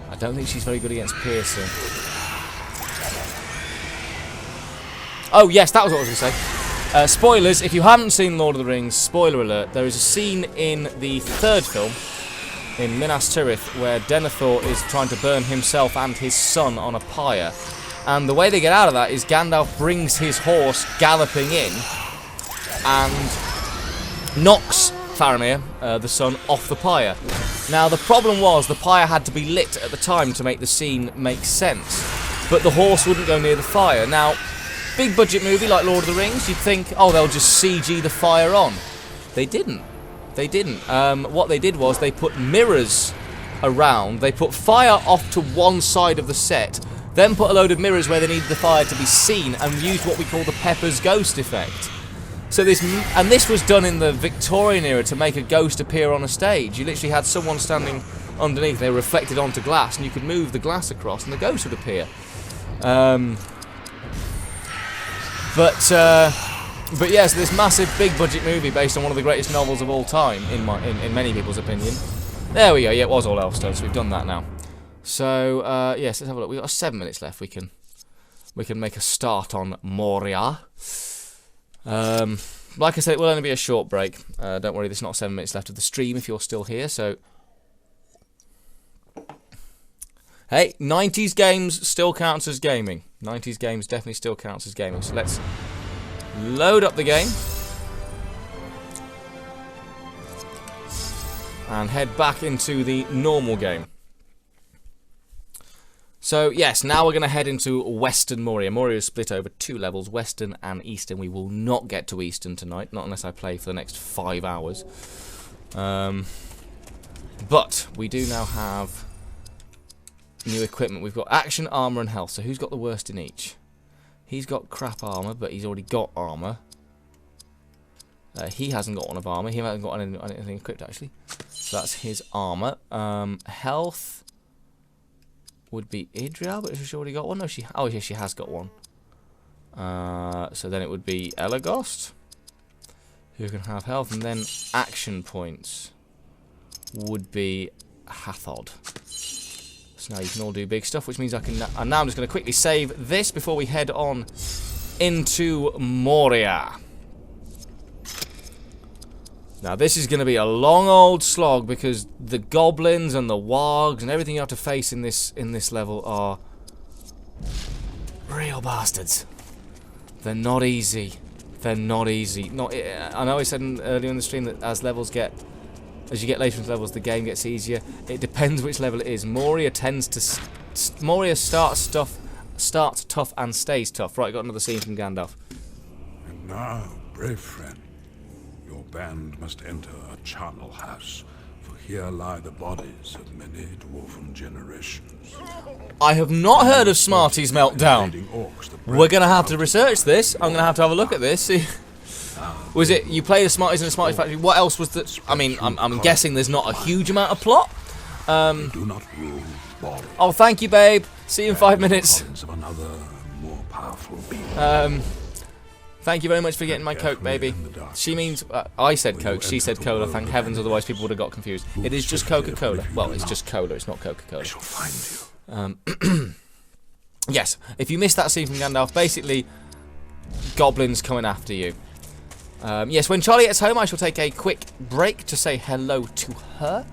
I don't think she's very good against piercing. Oh yes, that was what I was going to say. Spoilers, if you haven't seen Lord of the Rings, spoiler alert, there is a scene in the third film, in Minas Tirith, where Denethor is trying to burn himself and his son on a pyre. And the way they get out of that is Gandalf brings his horse galloping in, and knocks Faramir, the sun, off the pyre. Now, the problem was the pyre had to be lit at the time to make the scene make sense, but the horse wouldn't go near the fire. Now, big budget movie like Lord of the Rings, you'd think, oh, they'll just CG the fire on. They didn't. They didn't. What they did was they put mirrors around, they put fire off to one side of the set, then put a load of mirrors where they needed the fire to be seen, and used what we call the Pepper's Ghost effect. So this was done in the Victorian era to make a ghost appear on a stage. You literally had someone standing underneath, they were reflected onto glass, and you could move the glass across and the ghost would appear. But yeah, so this massive big budget movie based on one of the greatest novels of all time, in many people's opinion. There we go, yeah, it was all elf stone, so we've done that now. So, yes, let's have a look. We've got 7 minutes left. We can make a start on Moria. Like I said, it will only be a short break. Don't worry, there's not 7 minutes left of the stream if you're still here, so... Hey, 90s games still counts as gaming. 90s games definitely still counts as gaming. So let's load up the game. And head back into the normal game. So, yes, now we're going to head into Western Moria. Moria is split over 2 levels, Western and Eastern. We will not get to Eastern tonight, not unless I play for the next 5 hours. But we do now have new equipment. We've got action, armour and health. So who's got the worst in each? He's got crap armour, but he's already got armour. He hasn't got one of armour. He hasn't got anything equipped, actually. So that's his armour. Health would be Idrial, but she's already got one. No, oh, yeah, she has got one. So then it would be Elagost, who can have health, and then action points would be Hathod. So now you can all do big stuff, which means I can. And now I'm just going to quickly save this before we head on into Moria. Now this is going to be a long old slog because the goblins and the wargs and everything you have to face in this level are real bastards. They're not easy. They're not easy. I know I said earlier in the stream that as you get later into levels, the game gets easier. It depends which level it is. Moria tends to Moria starts tough and stays tough. Right, got another scene from Gandalf. And now, brave friend, your band must enter a charnel house, for here lie the bodies of many dwarven generations. I have not heard of Smarty's meltdown. We're going to have to research this. I'm going to have a look at this. See. Was it you play the Smarties in a Smarties factory? What else was the? I mean, I'm guessing there's not a huge amount of plot. Do not rule bodies. Oh, thank you, babe. See you in 5 minutes. Of another more powerful being. Thank you very much for getting my Coke, baby. She means I said Coke. She said Cola. Thank heavens, otherwise people would have got confused. It is just Coca-Cola. Well, it's just Cola. It's not Coca-Cola. I shall find you. Yes. If you missed that scene from Gandalf, basically, goblins coming after you. Yes, when Charlie gets home, I shall take a quick break to say hello to her,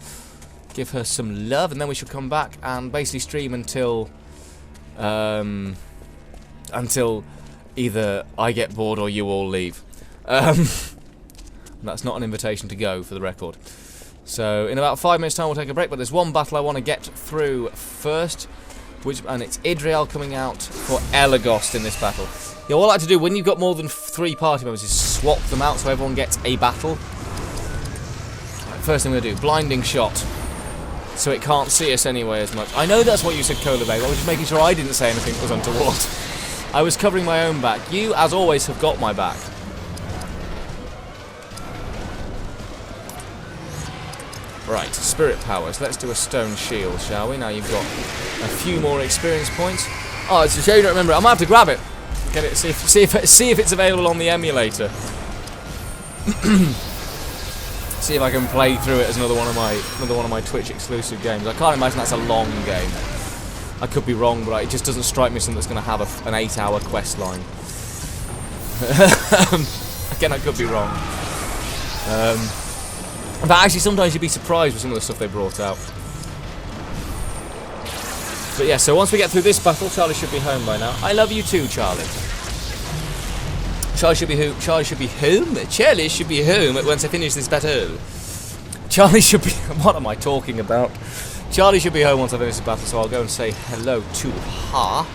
give her some love, and then we shall come back and basically stream until either I get bored or you all leave. That's not an invitation to go, for the record. So in about 5 minutes' time, we'll take a break. But there's one battle I want to get through first, and it's Idrial coming out for Elagost in this battle. Yeah, what I like to do when you've got more than 3 party members is swap them out so everyone gets a battle. First thing we're going to do, blinding shot. So it can't see us anyway as much. I know that's what you said, Cola Bay. I was just making sure I didn't say anything that was untoward. I was covering my own back. You, as always, have got my back. Right, spirit powers. Let's do a stone shield, shall we? Now you've got a few more experience points. Oh, it's a shame you don't remember it. I'm gonna have to grab it. Get it. See if it's available on the emulator. See if I can play through it as another one of my Twitch exclusive games. I can't imagine that's a long game. I could be wrong, but it just doesn't strike me as something that's going to have an 8-hour quest line. Again, I could be wrong. But actually, sometimes you'd be surprised with some of the stuff they brought out. But yeah, so once we get through this battle, Charlie should be home by now. I love you too, Charlie. Charlie should be home. Charlie should be home. Charlie should be home once I finish this battle. Charlie should be. What am I talking about? Charlie should be home once I finish this battle. So I'll go and say hello to her,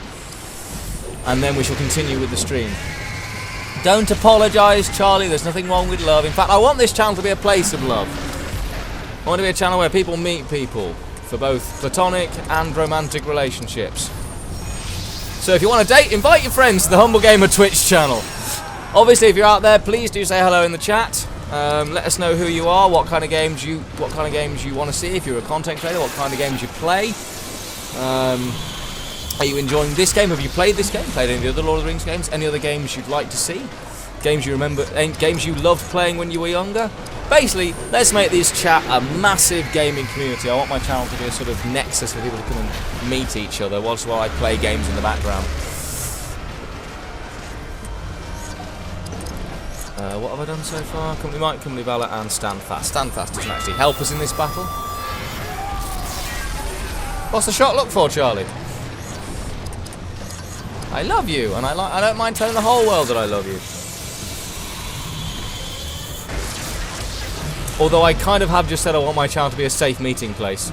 and then we shall continue with the stream. Don't apologise, Charlie. There's nothing wrong with love. In fact, I want this channel to be a place of love. I want to be a channel where people meet people for both platonic and romantic relationships. So if you want to date, invite your friends to the Humble Gamer Twitch channel. Obviously, if you're out there, please do say hello in the chat. Let us know who you are, what kind of games you want to see. If you're a content creator, what kind of games you play. Are you enjoying this game? Have you played this game? Played any of the other Lord of the Rings games? Any other games you'd like to see? Games you remember? Games you loved playing when you were younger? Basically, let's make this chat a massive gaming community. I want my channel to be a sort of nexus for people to come and meet each other while I play games in the background. What have I done so far? Company Might, Company Valor, and Stand Fast. Stand Fast doesn't actually help us in this battle. What's the shot look for, Charlie? I love you, and I don't mind telling the whole world that I love you. Although I kind of have just said I want my channel to be a safe meeting place.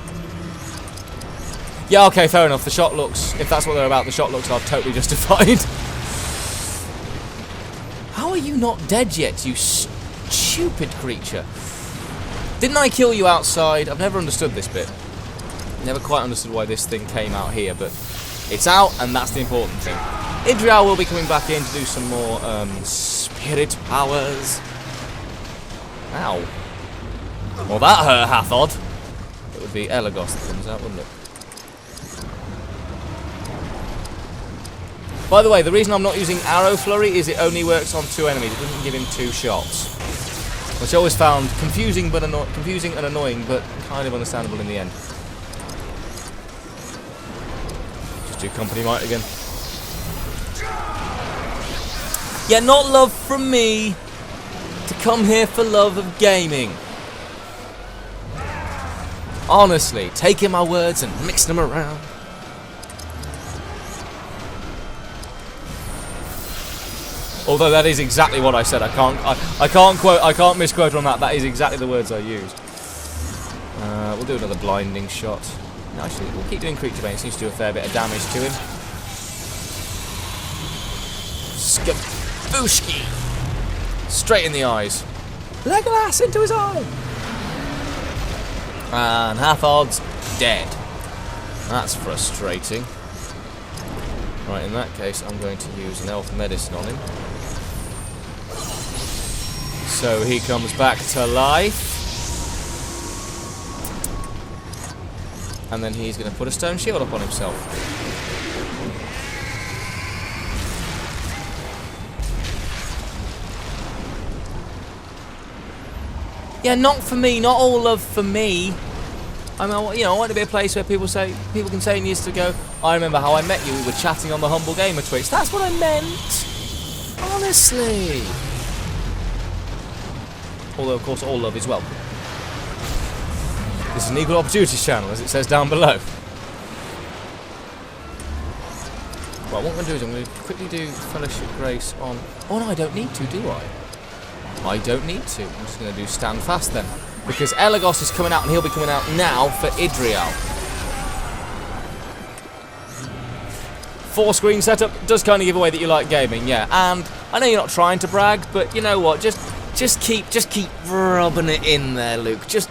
Yeah, okay, fair enough. The shot looks, if that's what they're about, the shot looks are totally justified. How are you not dead yet, you stupid creature? Didn't I kill you outside? I've never understood this bit. Never quite understood why this thing came out here, but it's out, and that's the important thing. Idrial will be coming back in to do some more spirit powers. Ow. Well, that hurt Hathod. It would be Elagos that comes out, wouldn't it? By the way, the reason I'm not using Arrow Flurry is it only works on 2 enemies. It doesn't give him 2 shots. Which I always found confusing and annoying, but kind of understandable in the end. Just do Company Might again. Yeah, not love from me. To come here for love of gaming. Honestly, taking my words and mixing them around. Although that is exactly what I said. I can't misquote on that. That is exactly the words I used. We'll do another blinding shot. No, actually, we'll keep doing creature bane. It seems to do a fair bit of damage to him. Skabooshki! Straight in the eyes. Legolas into his eye! And Hathod's dead. That's frustrating. Right, in that case, I'm going to use an elf medicine on him. So he comes back to life. And then he's going to put a stone shield up on himself. Yeah, not for me, not all love for me. I mean, you know, I want to be a place where people can say years ago, I remember how I met you, we were chatting on the Humble Gamer Twitch. That's what I meant. Honestly. Although, of course, all love is welcome. This is an equal opportunities channel, as it says down below. Well, what I'm going to do is I'm going to quickly do Fellowship Grace on... Oh, no, I don't need to, do I? I don't need to. I'm just going to do Stand Fast then. Because Elagos is coming out, and he'll be coming out now for Idrial. 4-screen setup does kind of give away that you like gaming, yeah. And I know you're not trying to brag, but you know what? Just keep rubbing it in there, Luke. Just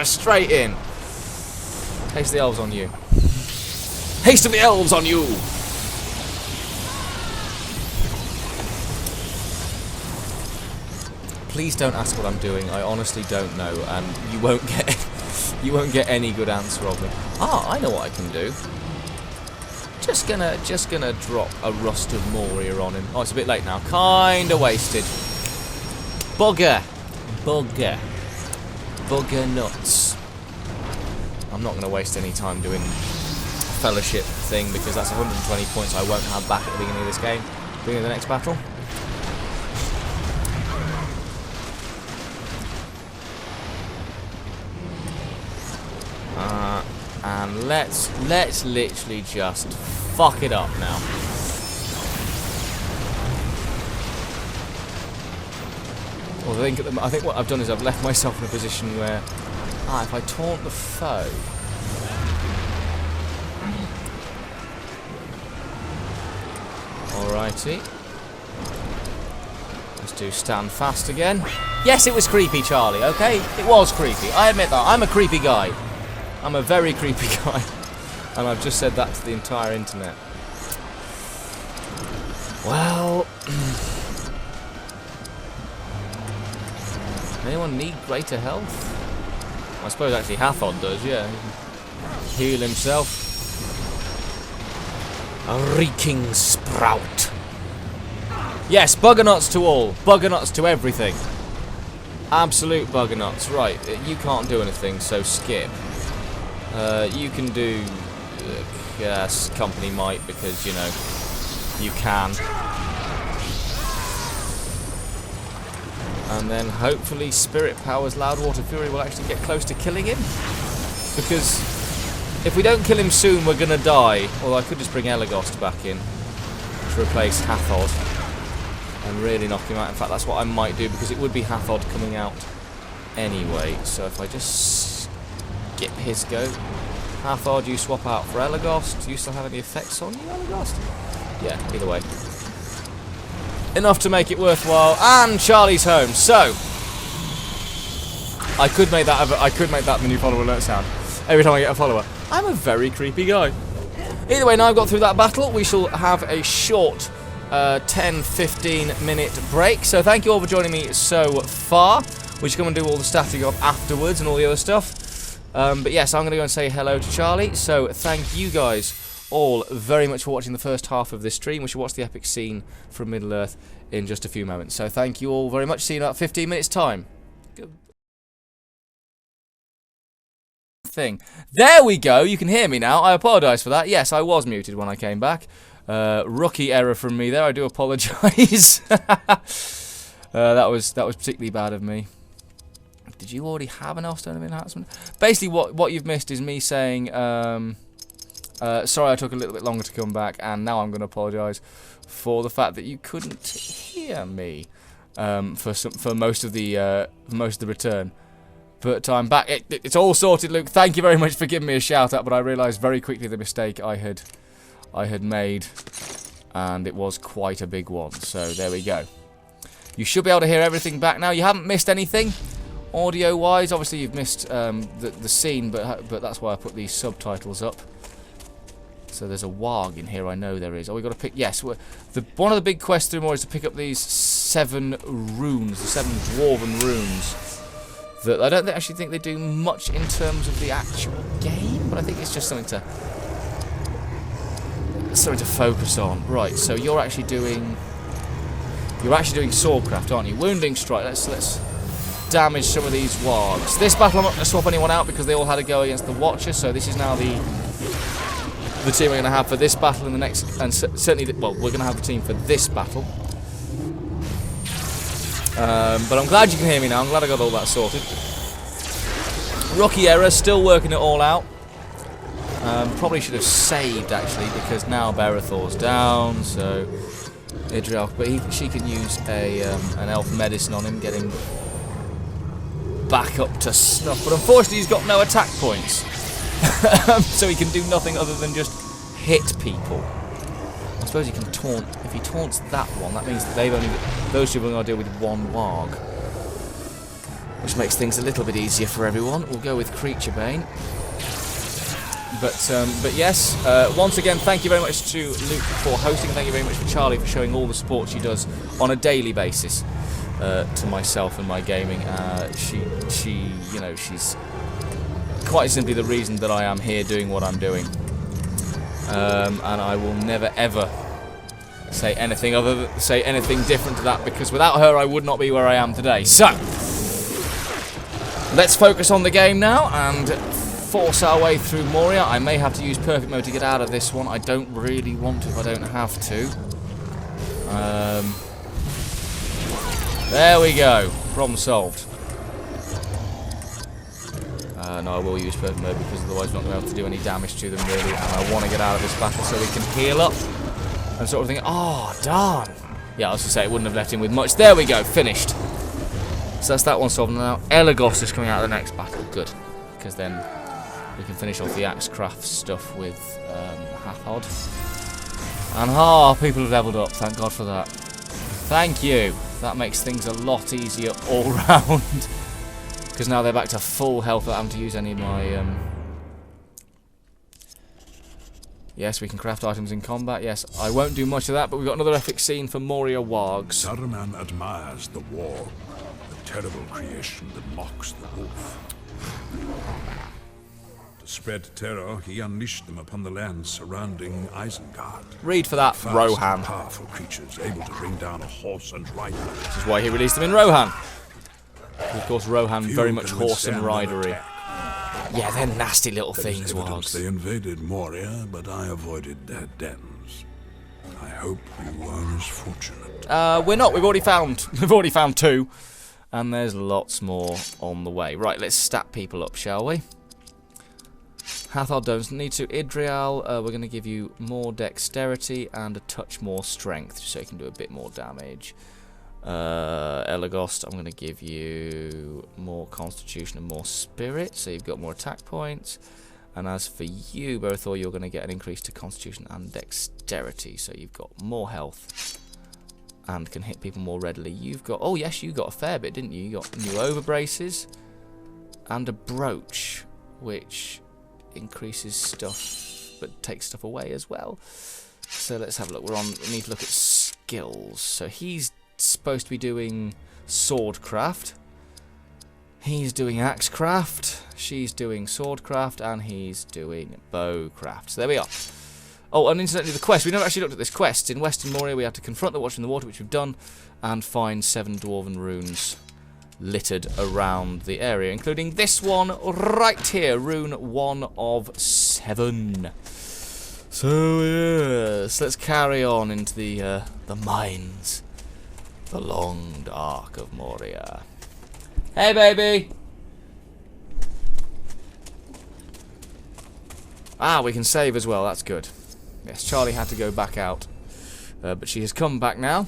straight in. Haste of the elves on you. Haste of the elves on you. Please don't ask what I'm doing. I honestly don't know, and you won't get any good answer of me. Ah, I know what I can do. Just gonna drop a Rust of Moria on him. Oh, it's a bit late now. Kinda wasted. Bugger nuts. I'm not gonna waste any time doing Fellowship thing because that's 120 points I won't have back at the beginning of this game. Beginning of the next battle. And let's literally just fuck it up now. Well, I think what I've done is I've left myself in a position where, if I taunt the foe, alrighty. Let's do stand fast again. Yes, it was creepy, Charlie, okay? It was creepy. I admit that. I'm a creepy guy. I'm a very creepy guy. And I've just said that to the entire internet. Well... anyone need greater health? I suppose actually Hathod does, yeah. Heal himself. A reeking sprout. Yes, bugger nuts to all. Bugger nuts to everything. Absolute bugger nuts. Right, you can't do anything, so skip. You can do... yes, company might, because, you know, you can. And then hopefully Spirit Power's Loudwater Fury will actually get close to killing him. Because if we don't kill him soon, we're going to die. Although I could just bring Elegost back in to replace Hathod and really knock him out. In fact, that's what I might do, because it would be Hathod coming out anyway. So if I just skip his go. Hathod, you swap out for Elegost. Do you still have any effects on you, Elegost? Yeah, either way. Enough to make it worthwhile, and Charlie's home. So I could make that the new follower alert sound every time I get a follower. I'm a very creepy guy. Either way, now I've got through that battle, we shall have a short 10-15 minute break. So thank you all for joining me so far. We should come and do all the statting of afterwards and all the other stuff. But yes, I'm going to go and say hello to Charlie. So thank you guys all very much for watching the first half of this stream. We should watch the epic scene from Middle-earth in just a few moments. So thank you all very much. See you in about 15 minutes time. There we go. You can hear me now. I apologise for that. Yes, I was muted when I came back. Rookie error from me there. I do apologise. that was particularly bad of me. Did you already have an Elfstone of Enhancement? Basically, what you've missed is me saying... sorry I took a little bit longer to come back, and now I'm going to apologise for the fact that you couldn't hear me for most of the return. But I'm back. It's all sorted, Luke. Thank you very much for giving me a shout out. But I realised very quickly the mistake I had made, and it was quite a big one. So there we go. You should be able to hear everything back now. You haven't missed anything audio-wise. Obviously, you've missed the scene, but that's why I put these subtitles up. So there's a warg in here, I know there is. Oh, we got to pick... yes, one of the big quests through Moria is to pick up these 7 runes, the 7 Dwarven runes. That I don't actually think they do much in terms of the actual game, but I think it's just something to focus on. Right, so you're actually doing swordcraft, aren't you? Wounding strike. Let's damage some of these wargs. This battle I'm not going to swap anyone out because they all had to go against the Watcher, so this is now the team we're going to have for this battle and the next, and certainly, well, we're going to have the team for this battle. But I'm glad you can hear me now. I'm glad I got all that sorted. Rookie error, still working it all out. Probably should have saved, actually, because now Berethor's down, so Idriel, but she can use an elf medicine on him, get him back up to snuff. But unfortunately, he's got no attack points. So he can do nothing other than just hit people. I suppose he can taunt. If he taunts that one, that means that those two are going to deal with one warg, which makes things a little bit easier for everyone. We'll go with Creature Bane. But yes, once again, thank you very much to Luke for hosting. Thank you very much for Charlie for showing all the support she does on a daily basis to myself and my gaming. She's quite simply the reason that I am here doing what I'm doing. And I will never ever say anything different to that, because without her I would not be where I am today. So let's focus on the game now and force our way through Moria. I may have to use perfect mode to get out of this one. I don't really want to if I don't have to. There we go. Problem solved. No, I will use perfect mode because otherwise I'm not going to be able to do any damage to them really, and I want to get out of this battle so we can heal up and sort of think, oh, darn. Yeah, I was going to say it wouldn't have left him with much. There we go, finished. So that's that one solved. Now Elagos is coming out of the next battle. Good, because then we can finish off the Axecraft stuff with Hathod. And people have leveled up. Thank God for that. Thank you. That makes things a lot easier all round. Because now they're back to full health without having to use any of my... Yes, we can craft items in combat. Yes, I won't do much of that, but we've got another epic scene for Moria Wargs. Saruman admires the warg, the terrible creation that mocks the wolf. To spread terror, he unleashed them upon the lands surrounding Isengard. Read for that, Fast Rohan. and powerful creatures able to bring down a horse and rider. This is why he released them in Rohan. Of course, Rohan Few very much can horse and withstand ridery. their attack. Yeah, they're nasty little There is things, evidence Wargs. they invaded Moria, but I avoided their dens. I hope you are as fortunate. We're not. We've already found 2, and there's lots more on the way. Right, let's stat people up, shall we? Hathod doesn't need to. Idrial, we're going to give you more dexterity and a touch more strength, so you can do a bit more damage. Elagos, I'm going to give you more constitution and more spirit, so you've got more attack points. And as for you, Berthor, you're going to get an increase to constitution and dexterity, so you've got more health and can hit people more readily. You've got, oh yes, you got a fair bit, didn't you? You got new overbraces and a brooch, which increases stuff but takes stuff away as well. So let's have a look. We need to look at skills. So he's supposed to be doing swordcraft. He's doing axecraft. She's doing swordcraft, and he's doing bowcraft. So there we are. Oh, and incidentally, the quest. We never actually looked at this quest. In Western Moria, we had to confront the Watcher in the Water, which we've done, and find 7 dwarven runes littered around the area, including this one right here, rune 1 of 7. So yes, let's carry on into the mines, the long dark of Moria. Hey, baby. We can save as well. That's good. Yes, Charlie had to go back out, but she has come back now.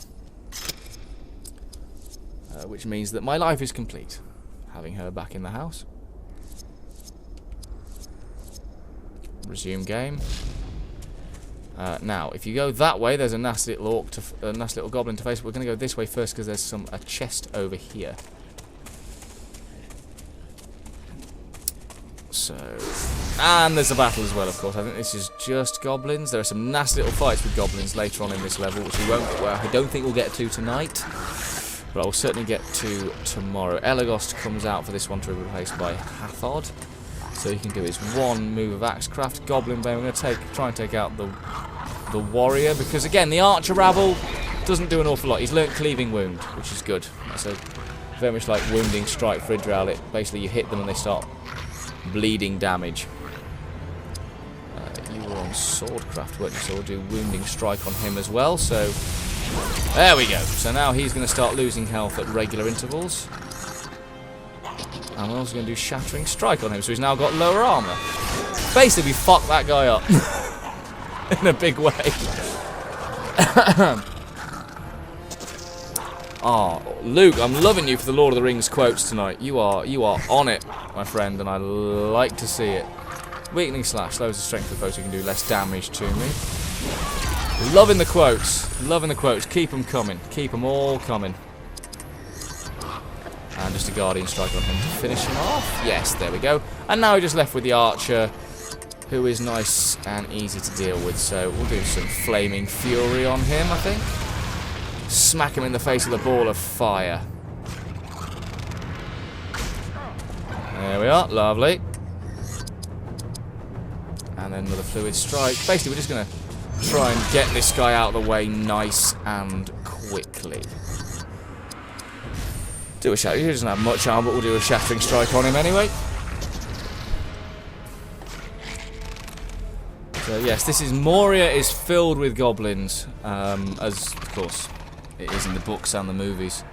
Which means that my life is complete, having her back in the house. Resume game. Now, if you go that way, there's a nasty little nasty little goblin to face. We're going to go this way first because there's a chest over here. So, and there's a battle as well, of course. I think this is just goblins. There are some nasty little fights with goblins later on in this level, which we won't. Well, I don't think we'll get to tonight. But I'll certainly get to tomorrow. Elagos comes out for this one to be replaced by Hathod. So he can do his 1 move of Axecraft. Goblin Bane, we're going to try and take out the warrior. Because again, the archer rabble doesn't do an awful lot. He's learnt Cleaving Wound, which is good. That's very much like Wounding Strike for Idrial. Basically, you hit them and they start bleeding damage. You were on Swordcraft, weren't you? So we'll do Wounding Strike on him as well. So there we go. So now he's going to start losing health at regular intervals. And we're also going to do Shattering Strike on him. So he's now got lower armour. Basically, fuck that guy up. In a big way. Oh, Luke, I'm loving you for the Lord of the Rings quotes tonight. You are on it, my friend, and I like to see it. Weakening Slash. Slows the strength of the foe so you can do less damage to me. Loving the quotes. Loving the quotes. Keep them coming. Keep them all coming. And just a Guardian Strike on him to finish him off. Yes, there we go. And now we're just left with the Archer, who is nice and easy to deal with. So we'll do some Flaming Fury on him, I think. Smack him in the face with a ball of fire. There we are. Lovely. And then another Fluid Strike. Basically, we're just going to try and get this guy out of the way nice and quickly. Do a shatter. He doesn't have much armor, but we'll do a Shattering Strike on him anyway. So yes, this is Moria is filled with goblins, as of course it is in the books and the movies.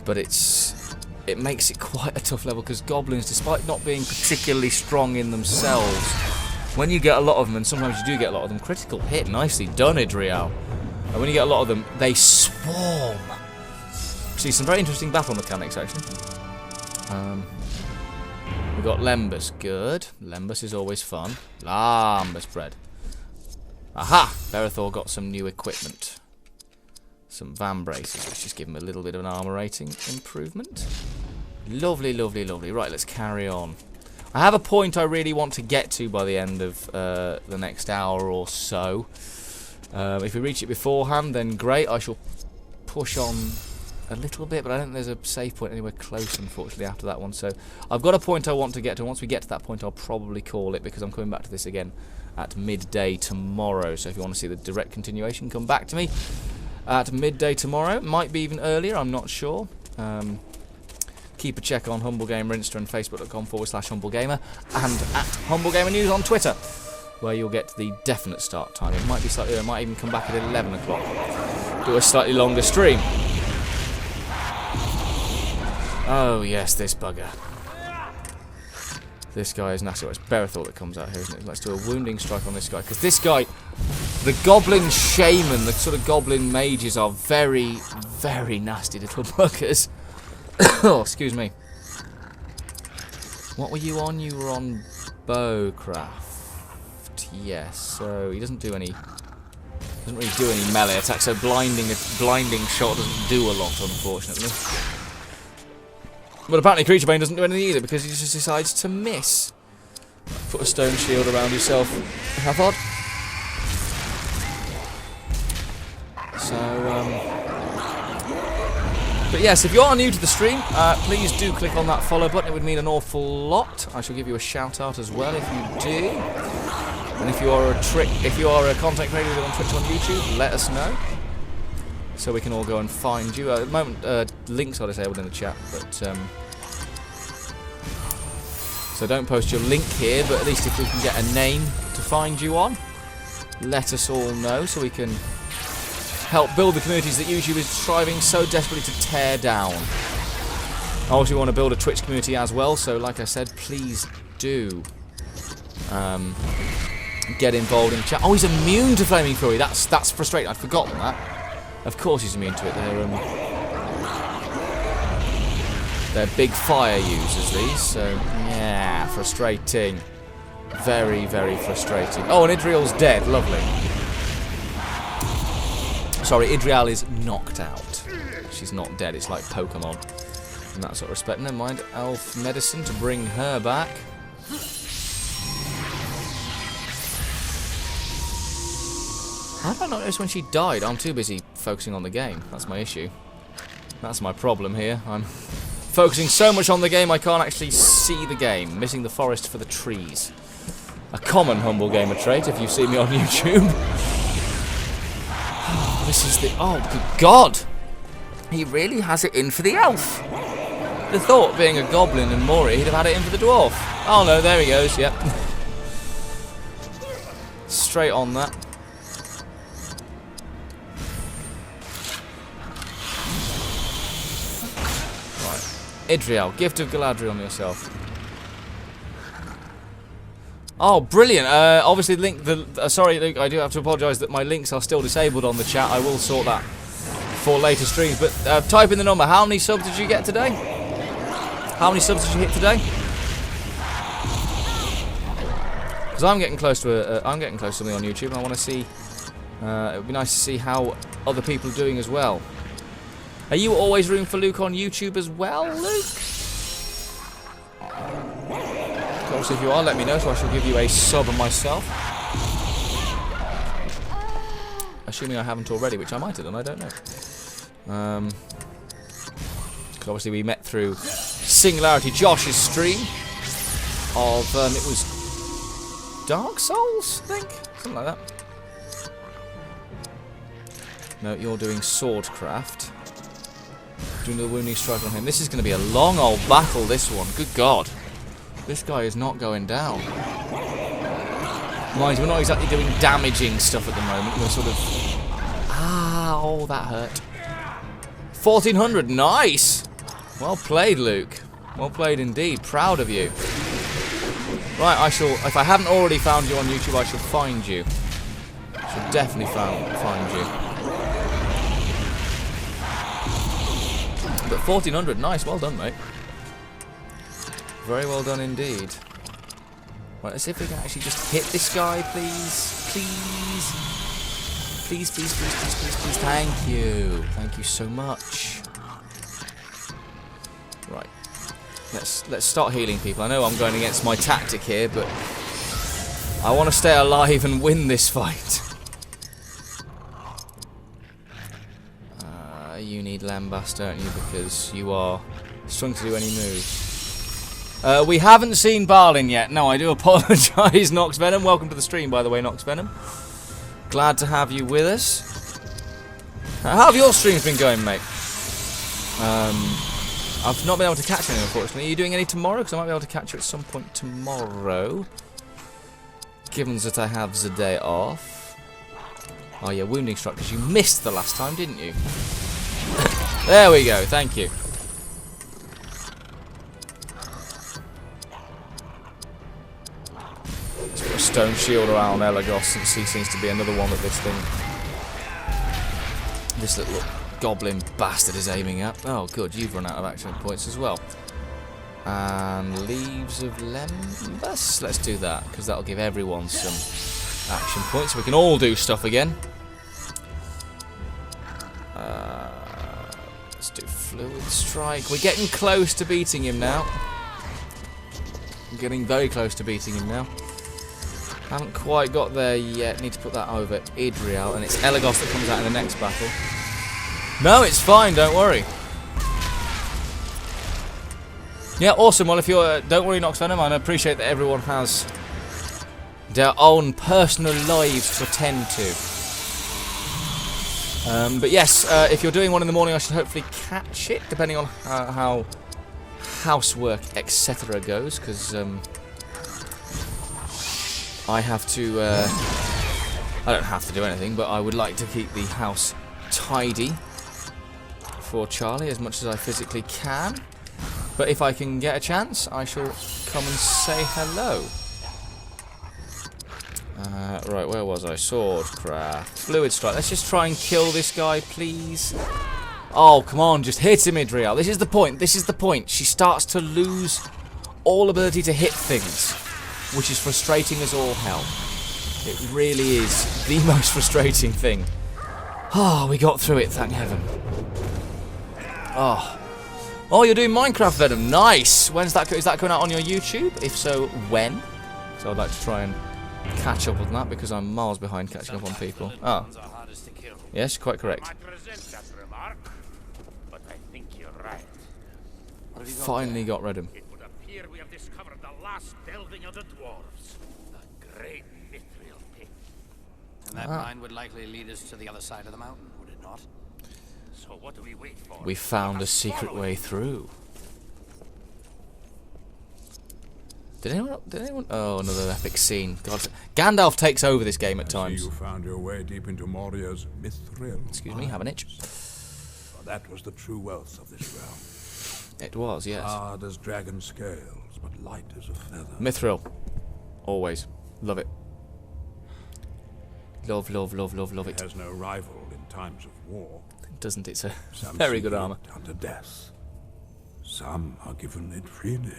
But it makes it quite a tough level because goblins, despite not being particularly strong in themselves, when you get a lot of them, and sometimes you do get a lot of them, critical hit, nicely done, Idrial. And when you get a lot of them, they swarm. See some very interesting battle mechanics, actually. We've got Lembus. Good. Lembus is always fun. Lembus bread. Aha! Berethor got some new equipment. Some van braces, which just give him a little bit of an armor rating improvement. Lovely, lovely, lovely. Right, let's carry on. I have a point I really want to get to by the end of the next hour or so. If we reach it beforehand, then great. I shall push on a little bit, but I don't think there's a save point anywhere close, unfortunately, after that one. So I've got a point I want to get to. Once we get to that point, I'll probably call it, because I'm coming back to this again at midday tomorrow. So if you want to see the direct continuation, come back to me at midday tomorrow. Might be even earlier, I'm not sure. Keep a check on Humble Gamer Insta and Facebook.com/HumbleGamer, and at Humble Gamer News on Twitter, where you'll get the definite start time. It might be slightly earlier, might even come back at 11 o'clock. Do a slightly longer stream. Oh yes, this bugger. This guy is nasty. It's Berethor that comes out here, isn't it? Let's do a wounding strike on this guy, because this guy, the goblin shaman, the sort of goblin mages are very, very nasty little buggers. Oh, excuse me. What were you on? You were on bowcraft. Yes. So he doesn't do any. Doesn't really do any melee attacks. So blinding shot doesn't do a lot, unfortunately. But apparently Creature Bane doesn't do anything either, because he just decides to miss. Put a stone shield around yourself. Have odd. So, but yes, if you are new to the stream, please do click on that follow button. It would mean an awful lot. I shall give you a shout out as well if you do. And if you are a content creator on Twitch or on YouTube, let us know, so we can all go and find you. At the moment, links are disabled in the chat, but so don't post your link here. But at least if we can get a name to find you on, let us all know, so we can help build the communities that YouTube is striving so desperately to tear down. I also want to build a Twitch community as well, so like I said, please do get involved in chat. Oh, he's immune to Flaming Fury. That's frustrating. I'd forgotten that. Of course he's immune to it. They're big fire users, these, so yeah, frustrating. Very, very frustrating. Oh, and Idriel's dead. Lovely. Sorry, Idriel is knocked out. She's not dead. It's like Pokemon in that sort of respect. Never mind. Elf medicine to bring her back. How did I not notice when she died? I'm too busy focusing on the game. That's my issue. That's my problem here. I'm focusing so much on the game I can't actually see the game. Missing the forest for the trees. A common Humble Gamer trait if you see me on YouTube. This is the... Oh, good God! He really has it in for the elf. The thought, being a goblin in Moria, he'd have had it in for the dwarf. Oh no, there he goes, yep. Straight on that. Right. Idriel, Gift of Galadriel on yourself. Oh, brilliant! Obviously, link. Sorry, Luke. I do have to apologise that my links are still disabled on the chat. I will sort that for later streams. But type in the number. How many subs did you get today? How many subs did you hit today? Because I'm getting close to something on YouTube, and I want to see. It would be nice to see how other people are doing as well. Are you always rooting for Luke on YouTube as well, Luke? Of course, if you are, let me know, so I shall give you a sub myself. Assuming I haven't already, which I might have done, I don't know. Because obviously we met through Singularity Josh's stream of, it was Dark Souls, I think? Something like that. No, you're doing Swordcraft. Doing the wounding strike on him. This is going to be a long old battle, this one. Good God. This guy is not going down. Mind you, we're not exactly doing damaging stuff at the moment. We're sort of... Ow, that hurt. 1400, nice! Well played, Luke. Well played indeed. Proud of you. Right, I shall... If I haven't already found you on YouTube, I shall find you. I shall definitely find you. but 1400. Nice, well done, mate. Very well done indeed. Right, let's see if we can actually just hit this guy, please. Please. Please, please, please, please, please, please. Thank you. Thank you so much. Right. Let's start healing people. I know I'm going against my tactic here, but I want to stay alive and win this fight. You need Lambast, don't you? Because you are struggling to do any moves. We haven't seen Balin yet. No, I do apologise, Nox Venom. Welcome to the stream, by the way, Nox Venom. Glad to have you with us. How have your streams been going, mate? I've not been able to catch any, unfortunately. Are you doing any tomorrow? Because I might be able to catch you at some point tomorrow. Given that I have the day off. Oh yeah, wounding strike, because you missed the last time, didn't you? There we go, thank you. Let's put a stone shield around Elagos, since he seems to be another one that this little goblin bastard is aiming at. Oh good, you've run out of action points as well. And Leaves of Lembas. Let's do that, because that'll give everyone some action points, so we can all do stuff again. Let's do Fluid Strike. We're getting close to beating him now. I'm getting very close to beating him now. Haven't quite got there yet. Need to put that over Idriel, and it's Elagos that comes out in the next battle. No, it's fine. Don't worry. Yeah, awesome. Well, if you're, don't worry, Nox Venom. I appreciate that everyone has their own personal lives to attend to. But yes, if you're doing one in the morning, I should hopefully catch it, depending on how housework, etc. goes, because I have to. I don't have to do anything, but I would like to keep the house tidy for Charlie as much as I physically can. But if I can get a chance, I shall come and say hello. Right, where was I? Swordcraft. Fluid Strike. Let's just try and kill this guy, please. Oh, come on, just hit him, Idriel. This is the point. This is the point. She starts to lose all ability to hit things, which is frustrating as all hell. It really is the most frustrating thing. Oh, we got through it, thank heaven. Oh. Oh, you're doing Minecraft Venom. Nice. When's that? Is that coming out on your YouTube? If so, when? So I'd like to try and catch up on that, because I'm miles behind catching up on people. Ah. Yes, quite correct. Finally got rid of him. It would appear we have discovered the last delving of the dwarves. The great Mithril pit. And that mine would likely lead us to the other side of the mountain, would it not? So what do we wait for? We found a secret way through. Did anyone? Oh, another epic scene. God, Gandalf takes over this game at times. You found your way deep into Moria's Mithril. Excuse me, have an itch. For that was the true wealth of this realm. It was, yes. Hard as dragon scales, but light as a feather. Mithril. Always. Love it. Love, love, love, love, love it. It has no rival in times of war. Doesn't it? It's a Some very seek good it armor. unto death. Some are given it freely.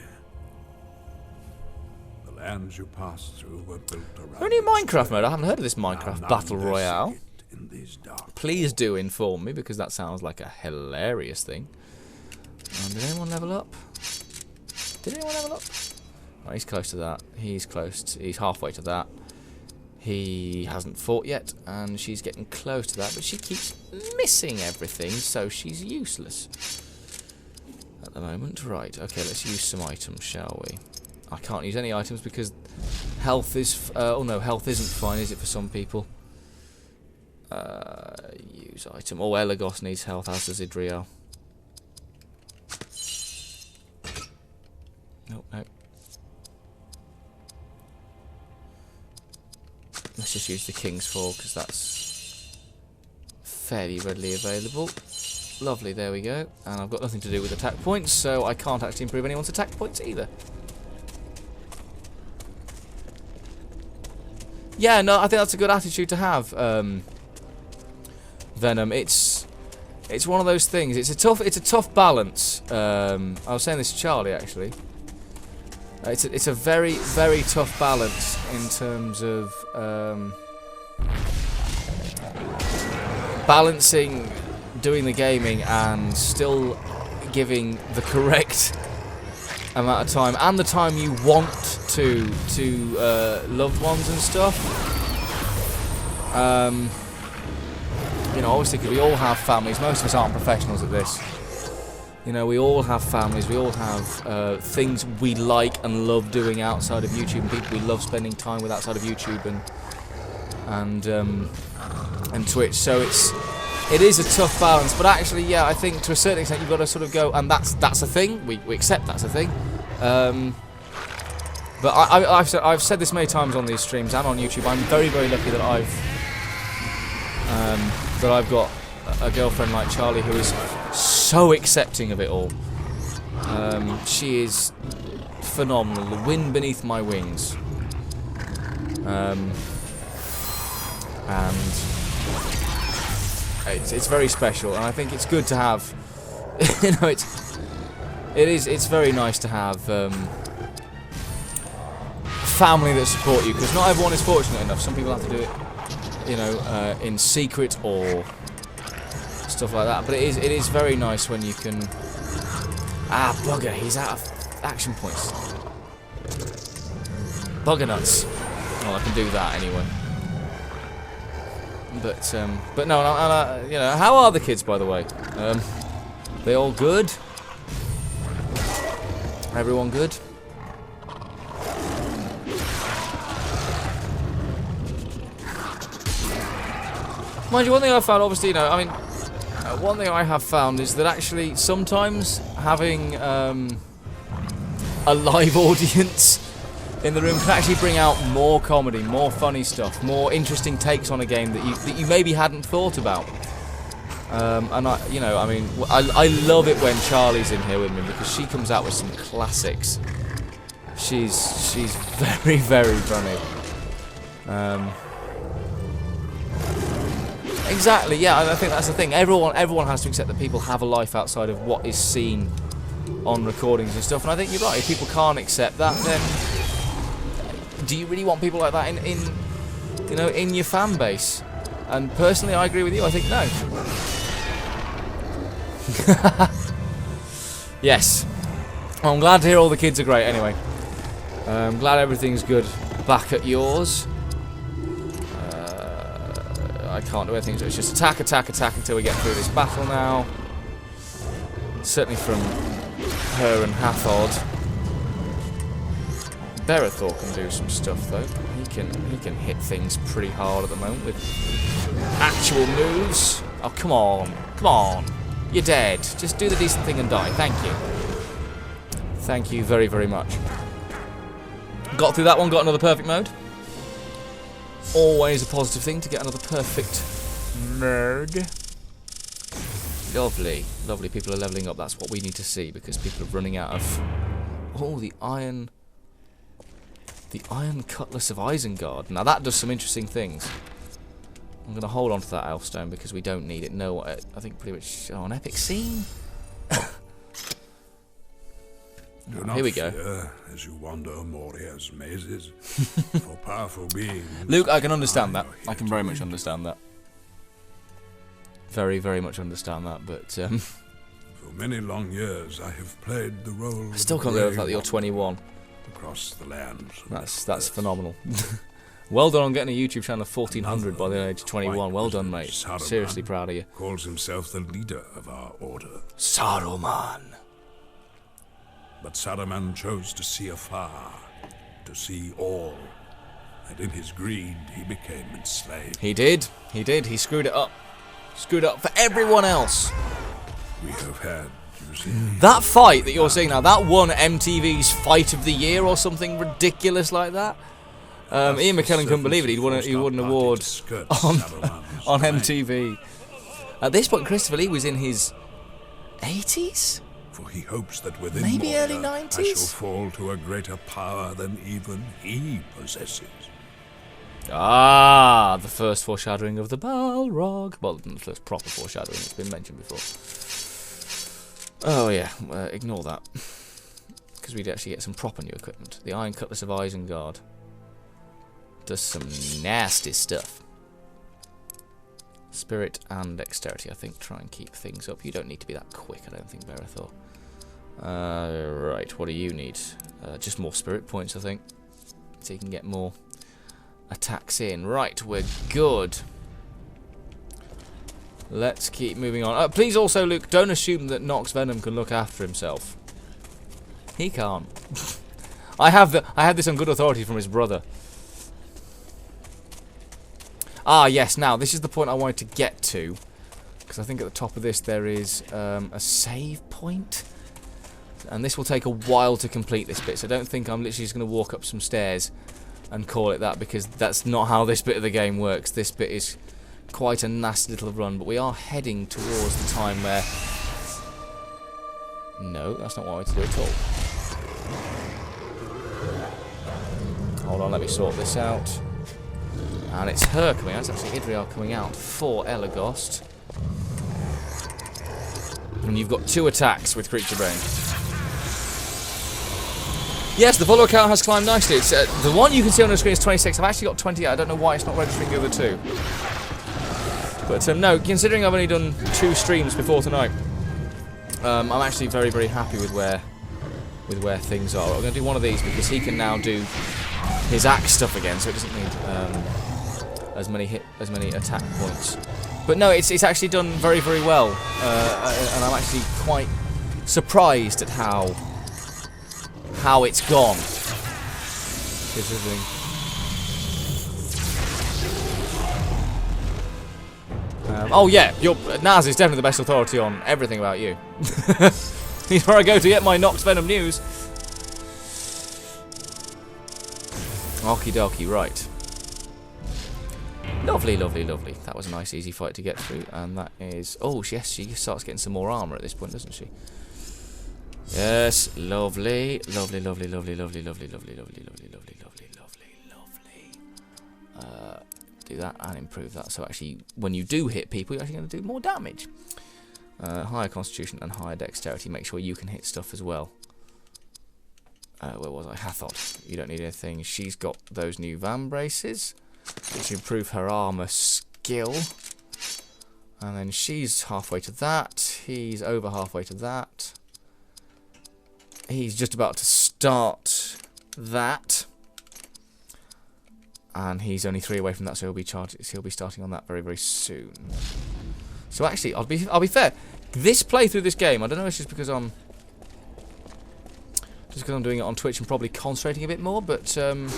The lands you passed through were built around. Only Minecraft mode. I haven't heard of this Minecraft Now Battle none dare Royale. seek it in these dark Please do inform me, because that sounds like a hilarious thing. Did anyone level up? Did anyone level up? Oh, he's close to that. He's close. He's halfway to that. He hasn't fought yet, and she's getting close to that, but she keeps missing everything, so she's useless at the moment. Right, okay, let's use some items, shall we? I can't use any items because health is... oh no, health isn't fine, is it, for some people? Use item. Oh, Elagos needs health, as does Idriel. Nope, no. Let's just use the King's Fall, because that's fairly readily available. Lovely, there we go. And I've got nothing to do with attack points, so I can't actually improve anyone's attack points either. Yeah, no, I think that's a good attitude to have, Venom. It's it's one of those things. It's a tough balance. I was saying this to Charlie actually. It's a very, very tough balance in terms of balancing doing the gaming and still giving the correct amount of time and the time you want to loved ones and stuff. You know, obviously, because we all have families. Most of us aren't professionals at this. You know, we all have families. We all have things we like and love doing outside of YouTube, and people we love spending time with outside of YouTube and Twitch. So it is a tough balance. But actually, yeah, I think to a certain extent you've got to sort of go, and that's a thing. We accept that's a thing. But I've said this many times on these streams and on YouTube. I'm very, very lucky that I've got a girlfriend like Charlie who is so accepting of it all. She is phenomenal. The wind beneath my wings. And it's very special, and I think it's good to have. You know, it's very nice to have family that support you, because not everyone is fortunate enough. Some people have to do it, you know, in secret or stuff like that. But it is very nice when you can. Ah, bugger! He's out of action points. Bugger nuts. Well, I can do that anyway. But no, you know, how are the kids, by the way? They all good? Everyone good? Mind you, one thing I found, obviously, you know, I mean, one thing I have found is that actually sometimes having a live audience in the room can actually bring out more comedy, more funny stuff, more interesting takes on a game that you maybe hadn't thought about. And I mean, I love it when Charlie's in here with me, because she comes out with some classics. She's very, very funny. Exactly, yeah, and I think that's the thing. Everyone has to accept that people have a life outside of what is seen on recordings and stuff. And I think you're right. If people can't accept that, then do you really want people like that in your fan base? And personally, I agree with you. I think no. Yes. Well, I'm glad to hear all the kids are great. Anyway, I'm glad everything's good back at yours. I can't do anything, so it's just attack until we get through this battle now. Certainly from her and Hathod. Berethor can do some stuff though. He can hit things pretty hard at the moment with actual moves. Oh, come on. You're dead. Just do the decent thing and die. Thank you. Thank you very, very much. Got through that one, got another perfect mode. Always a positive thing to get another perfect mode. Lovely. Lovely. People are levelling up. That's what we need to see, because people are running out of... Oh, the iron cutlass of Isengard. Now that does some interesting things. I'm going to hold on to that Elfstone because we don't need it. No, I think pretty much... Oh, an epic scene? Do not here we go. Fear as you wander Moria's mazes, for powerful beings. Luke, I can understand that. I can very much understand that. Very, very much understand that, but... For many long years, I have played the role of still can't get over the fact that you're 21. Across the lands. That's phenomenal. Well done on getting a YouTube channel of 1400 by the age of 21. Well done, mate. Saruman Seriously proud of you. Calls himself the leader of our order. Saruman. But Saruman chose to see afar, to see all, and in his greed he became enslaved. He did. He screwed it up. Screwed it up for everyone else. We have had, you see... That fight that you're seeing now, that won MTV's Fight of the Year or something ridiculous like that. Ian McKellen couldn't believe it. He won an award on MTV. At this point, Christopher Lee was in his 80s? For he hopes that within maybe Moria, early 90s? I shall fall to a greater power than even he possesses. Ah, the first foreshadowing of the Balrog. Well, the first proper foreshadowing. It's been mentioned before. Oh yeah, ignore that. Because we'd actually get some proper new equipment. The Iron Cutlass of Isengard does some nasty stuff. Spirit and dexterity, I think, try and keep things up. You don't need to be that quick, I don't think, Berethor. Right, what do you need? Just more spirit points, I think. So you can get more attacks in. Right, we're good. Let's keep moving on. Please also, Luke, don't assume that Nox Venom can look after himself. He can't. I have this on good authority from his brother. Ah, yes, now, this is the point I wanted to get to. Because I think at the top of this there is a save point. And this will take a while to complete this bit, so I don't think I'm literally just going to walk up some stairs and call it that, because that's not how this bit of the game works. This bit is quite a nasty little run, but we are heading towards the time where... No, that's not what I wanted to do at all. Hold on, let me sort this out. And it's her coming out. It's actually Idrial coming out for Elagost. And you've got 2 attacks with Creature Brain. Yes, the follower count has climbed nicely. It's, the one you can see on the screen is 26. I've actually got 28. I don't know why it's not registering the other 2. But no, considering I've only done 2 streams before tonight, I'm actually very, very happy with where things are. I'm going to do one of these because he can now do his axe stuff again, so it doesn't need as many attack points. But no, it's actually done very, very well, and I'm actually quite surprised at how it's gone. Oh yeah, Naz is definitely the best authority on everything about you. He's where I go to get my Nox Venom news. Okie dokie, right. Lovely, lovely, lovely. That was a nice, easy fight to get through, and that is... Oh, yes, she starts getting some more armour at this point, doesn't she? Yes, lovely, lovely, lovely, lovely, lovely, lovely, lovely, lovely, lovely, lovely, lovely, lovely, lovely. Do that and improve that. So actually, when you do hit people, you're actually going to do more damage. Higher Constitution and higher Dexterity. Make sure you can hit stuff as well. Where was I? Hathod. You don't need anything. She's got those new Van Braces, which improve her armour skill. And then she's halfway to that. He's over halfway to that. He's just about to start that. And he's only 3 away from that, so he'll be starting on that very, very soon. So actually, I'll be fair. This playthrough, this game, I don't know if it's just because I'm doing it on Twitch and probably concentrating a bit more, but the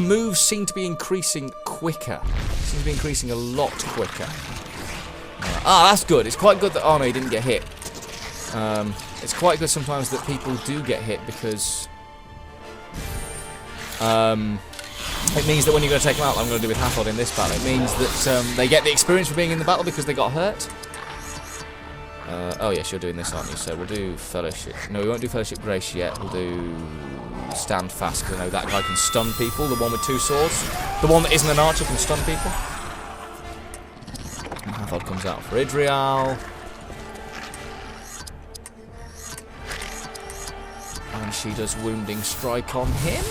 moves seem to be increasing quicker. Seem to be increasing a lot quicker. That's good. It's quite good that... Oh no, he didn't get hit. It's quite good sometimes that people do get hit because it means that when you're going to take them out, like I'm going to do with Hathod in this battle, it means that they get the experience for being in the battle because they got hurt. Oh yes, you're doing this, aren't you? So we'll do Fellowship. No, we won't do Fellowship Grace yet. We'll do Stand Fast, because I know that guy can stun people, the one with 2 swords. The one that isn't an archer can stun people. And Hathod comes out for Idrial. And she does Wounding Strike on him.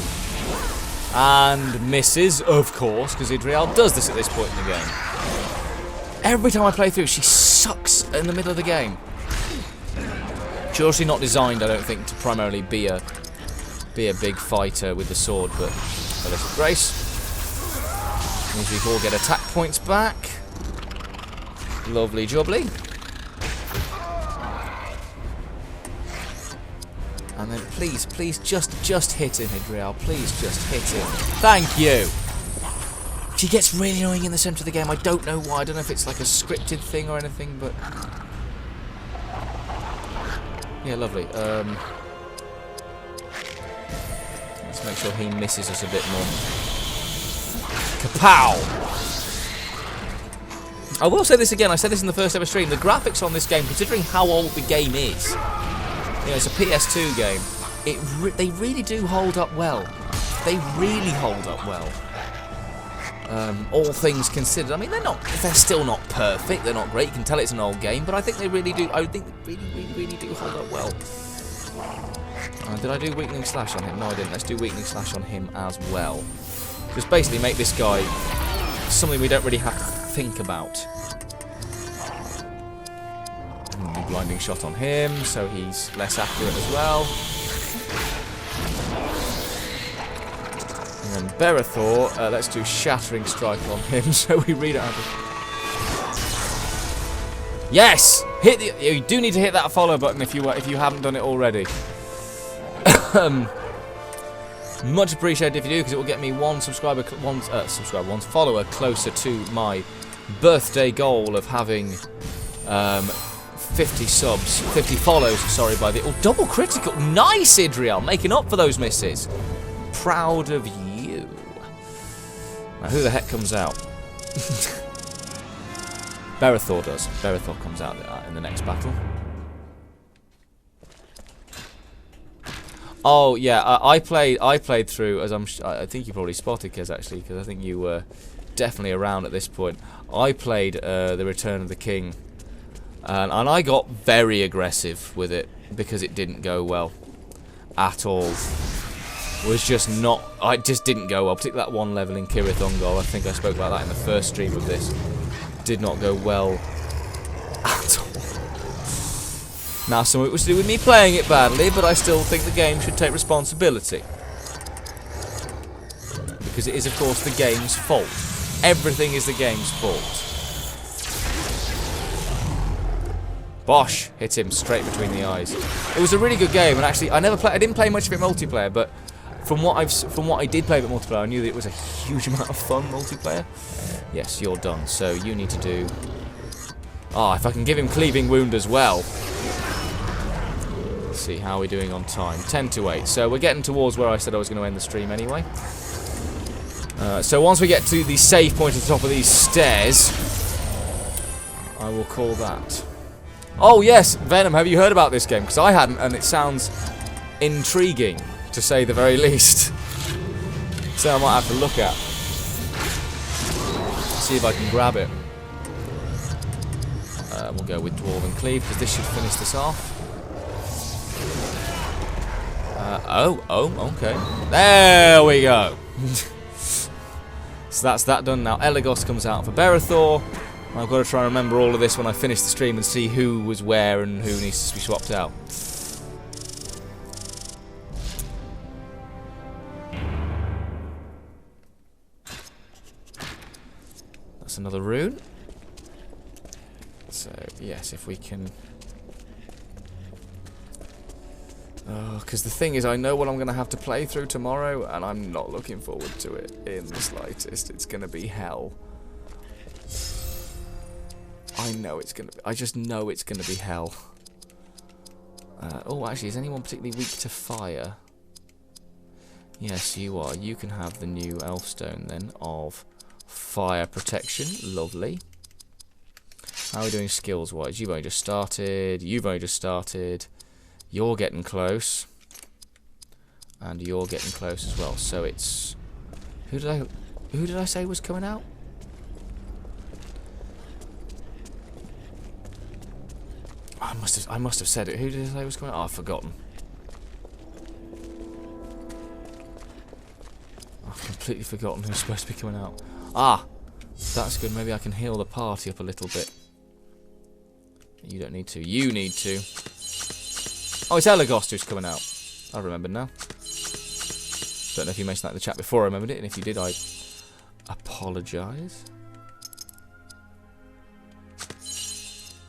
And misses, of course, because Idrial does this at this point in the game. Every time I play through, she sucks in the middle of the game. She's obviously not designed, I don't think, to primarily be a big fighter with the sword, but Fellowship Grace means we all get attack points back. Lovely jubbly. And then please just hit him, Idrial. Please just hit him. Thank you. She gets really annoying in the centre of the game. I don't know why. I don't know if it's like a scripted thing or anything, but... Yeah, lovely. Let's make sure he misses us a bit more. Kapow! I will say this again. I said this in the first ever stream. The graphics on this game, considering how old the game is... You know, it's a PS2 game. They really do hold up well. They really hold up well. All things considered, I mean, they're still not perfect. They're not great. You can tell it's an old game, but I think they really do. I think they really do hold up well. Did I do weakening slash on him? No, I didn't. Let's do weakening slash on him as well. Just basically make this guy something we don't really have to think about. Blinding shot on him, so he's less accurate as well. And then Berethor, let's do shattering strike on him, so we read it out. Yes, you do need to hit that follow button if you haven't done it already. Much appreciated if you do, because it will get me one follower closer to my birthday goal of having 50 follows, sorry, by the... Oh, double critical. Nice, Idriel, making up for those misses. Proud of you. Now, who the heck comes out? Berethor does. Berethor comes out in the next battle. Oh, yeah, I played through, as I think you probably spotted, Kez, actually, because I think you were definitely around at this point. I played The Return of the King. And I got very aggressive with it because it didn't go well at all. It just didn't go well. Particularly that one level in Cirith Ungol. I think I spoke about that in the first stream of this. Did not go well at all. Now, some of it was to do with me playing it badly, but I still think the game should take responsibility. Because it is, of course, the game's fault. Everything is the game's fault. Bosh! Hit him straight between the eyes. It was a really good game, and actually, I didn't play much of it multiplayer, but from what I did play of it multiplayer, I knew that it was a huge amount of fun multiplayer. Yes, you're done. So you need to do. If I can give him cleaving wound as well. Let's see how we're doing on time. 10-8. So we're getting towards where I said I was going to end the stream anyway. So once we get to the save point at the top of these stairs, I will call that. Oh yes, Venom, have you heard about this game? Because I hadn't, and it sounds intriguing, to say the very least. So I might have to look at. See if I can grab it. We'll go with Dwarven Cleave, because this should finish this off. Okay. There we go. So that's that done now. Elagos comes out for Berethor. I've got to try and remember all of this when I finish the stream and see who was where and who needs to be swapped out. That's another rune. So, yes, if we can... because the thing is, I know what I'm going to have to play through tomorrow, and I'm not looking forward to it in the slightest. It's going to be hell. I know it's going to be... I just know it's going to be hell. Oh, actually, is anyone particularly weak to fire? Yes, you are. You can have the new Elfstone, then, of fire protection. Lovely. How are we doing skills-wise? You've only just started. You've only just started. You're getting close. And you're getting close as well. So it's... Who did I say was coming out? I must have said it. Who did I say was coming out? Oh, I've forgotten. I've completely forgotten who's supposed to be coming out. Ah! That's good. Maybe I can heal the party up a little bit. You don't need to. You need to. Oh, it's Elagos who's coming out. I remember now. Don't know if you mentioned that in the chat before I remembered it, and if you did, I apologise.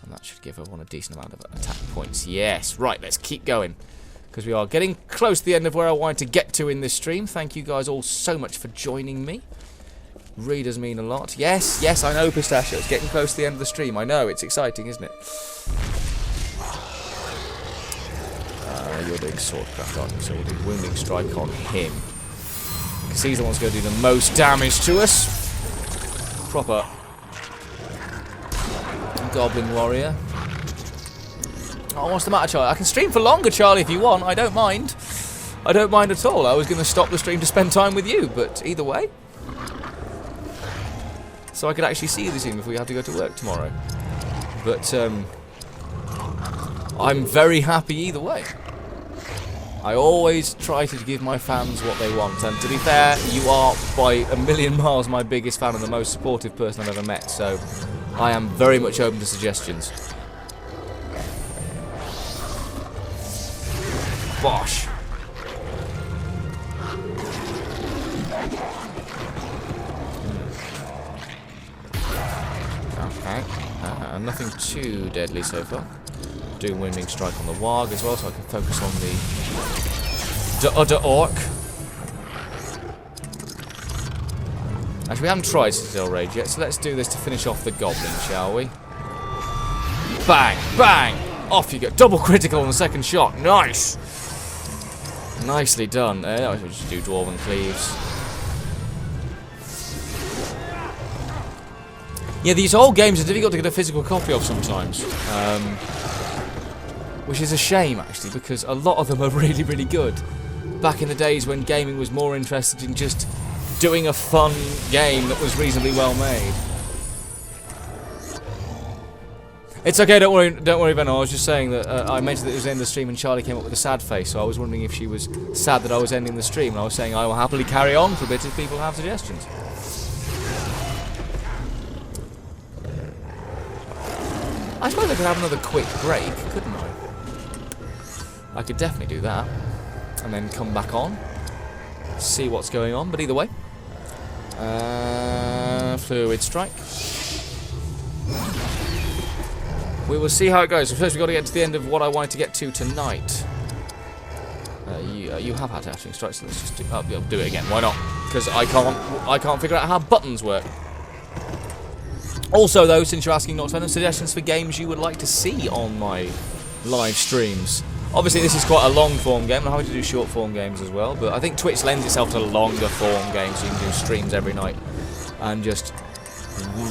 And that should give everyone a decent amount of attack points. Yes, right, let's keep going. Because we are getting close to the end of where I wanted to get to in this stream. Thank you guys all so much for joining me. Really does mean a lot. Yes, yes, I know, Pistachio. It's getting close to the end of the stream. I know, it's exciting, isn't it? You're doing swordcraft, aren't you? So we'll do wounding strike on him. Because he's the one who's going to do the most damage to us. Proper Goblin Warrior. Oh, what's the matter, Charlie? I can stream for longer, Charlie, if you want. I don't mind. I don't mind at all. I was going to stop the stream to spend time with you, but either way. so I could actually see this evening before we had to go to work tomorrow. But I'm very happy either way. I always try to give my fans what they want, and to be fair, you are by a million miles my biggest fan and the most supportive person I've ever met, so I am very much open to suggestions. Bosh. Okay, nothing too deadly so far. Doing Winding Strike on the Warg as well, so I can focus on the other orc. Actually, we haven't tried Citadel Rage yet, so let's do this to finish off the Goblin, shall we? Bang! Bang! Off you go. Double critical on the second shot. Nice! Nicely done. I should just do Dwarven Cleaves. Yeah, these old games are difficult to get a physical copy of sometimes. Which is a shame, actually, because a lot of them are really, really good. Back in the days when gaming was more interested in just doing a fun game that was reasonably well made. It's okay, don't worry, Ben. I was just saying that I mentioned that it was the end of the stream and Charlie came up with a sad face, so I was wondering if she was sad that I was ending the stream, and I was saying I will happily carry on for a bit if people have suggestions. I suppose I could have another quick break, couldn't I? I could definitely do that. And then come back on. See what's going on, but either way. Fluid Strike. We will see how it goes. First we've got to get to the end of what I wanted to get to tonight. You have had Attaching Strikes, so let's just do, I'll do it again. Why not? Because I can't figure out how buttons work. Also, though, since you're asking Nocturnal, suggestions for games you would like to see on my live streams. Obviously, this is quite a long-form game, and I'm having to do short-form games as well, but I think Twitch lends itself to longer-form games, so you can do streams every night and just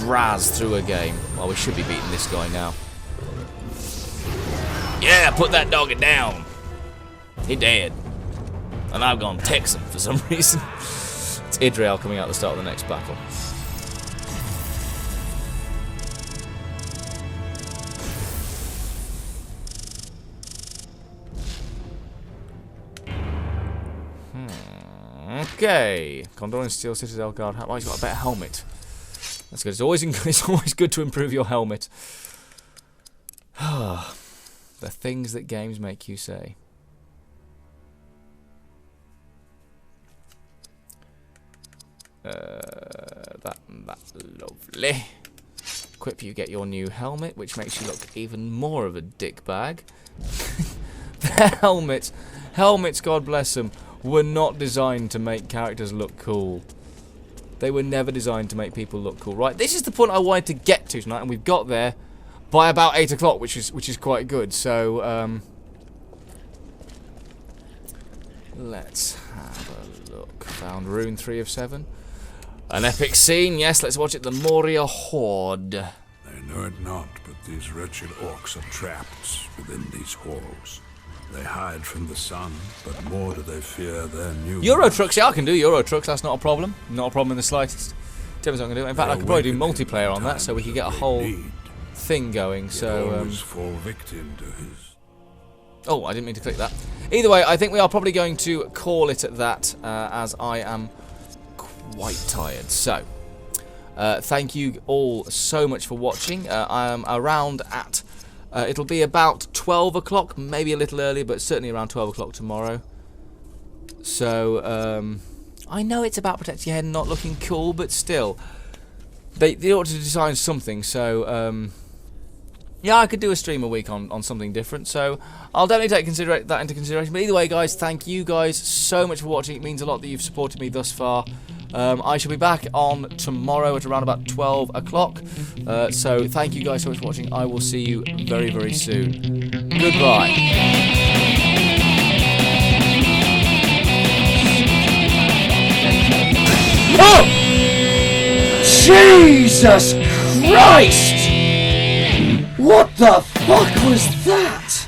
razz through a game. Well, we should be beating this guy now. Yeah, put that dog down. He dead. And I'm going to text him for some reason. It's Idriel coming out at the start of the next battle. Okay, Condor and Steel Citadel Guard. Oh, he's got a better helmet. That's good. It's always good to improve your helmet. The things that games make you say. That's lovely. Equip, you get your new helmet, which makes you look even more of a dickbag. The helmets, God bless them, were not designed to make characters look cool. They were never designed to make people look cool. Right, this is the point I wanted to get to tonight, and we've got there by about 8 o'clock, which is quite good. So let's have a look. Found Rune 3 of 7. An epic scene, yes. Let's watch it. The Moria Horde. They know it not, but these wretched orcs are trapped within these halls. They hide from the sun, but more do they fear their new... Euro trucks, yeah, I can do Euro trucks, that's not a problem. Not a problem in the slightest. Tell me what I'm going to do. In fact, I could probably do multiplayer on that, so we could get a whole thing going, so... always fall victim to his... Oh, I didn't mean to click that. Either way, I think we are probably going to call it at that, as I am quite tired. So, thank you all so much for watching. I am around at... it'll be about 12 o'clock, maybe a little earlier, but certainly around 12 o'clock tomorrow. So, I know it's about protecting your head and not looking cool, but still. They ought to design something, so, yeah, I could do a stream a week on something different, so I'll definitely take that into consideration. But either way, guys, thank you guys so much for watching. It means a lot that you've supported me thus far. I shall be back on tomorrow at around about 12 o'clock. So thank you guys so much for watching. I will see you very, very soon. Goodbye. Oh! Jesus Christ! What the fuck was that?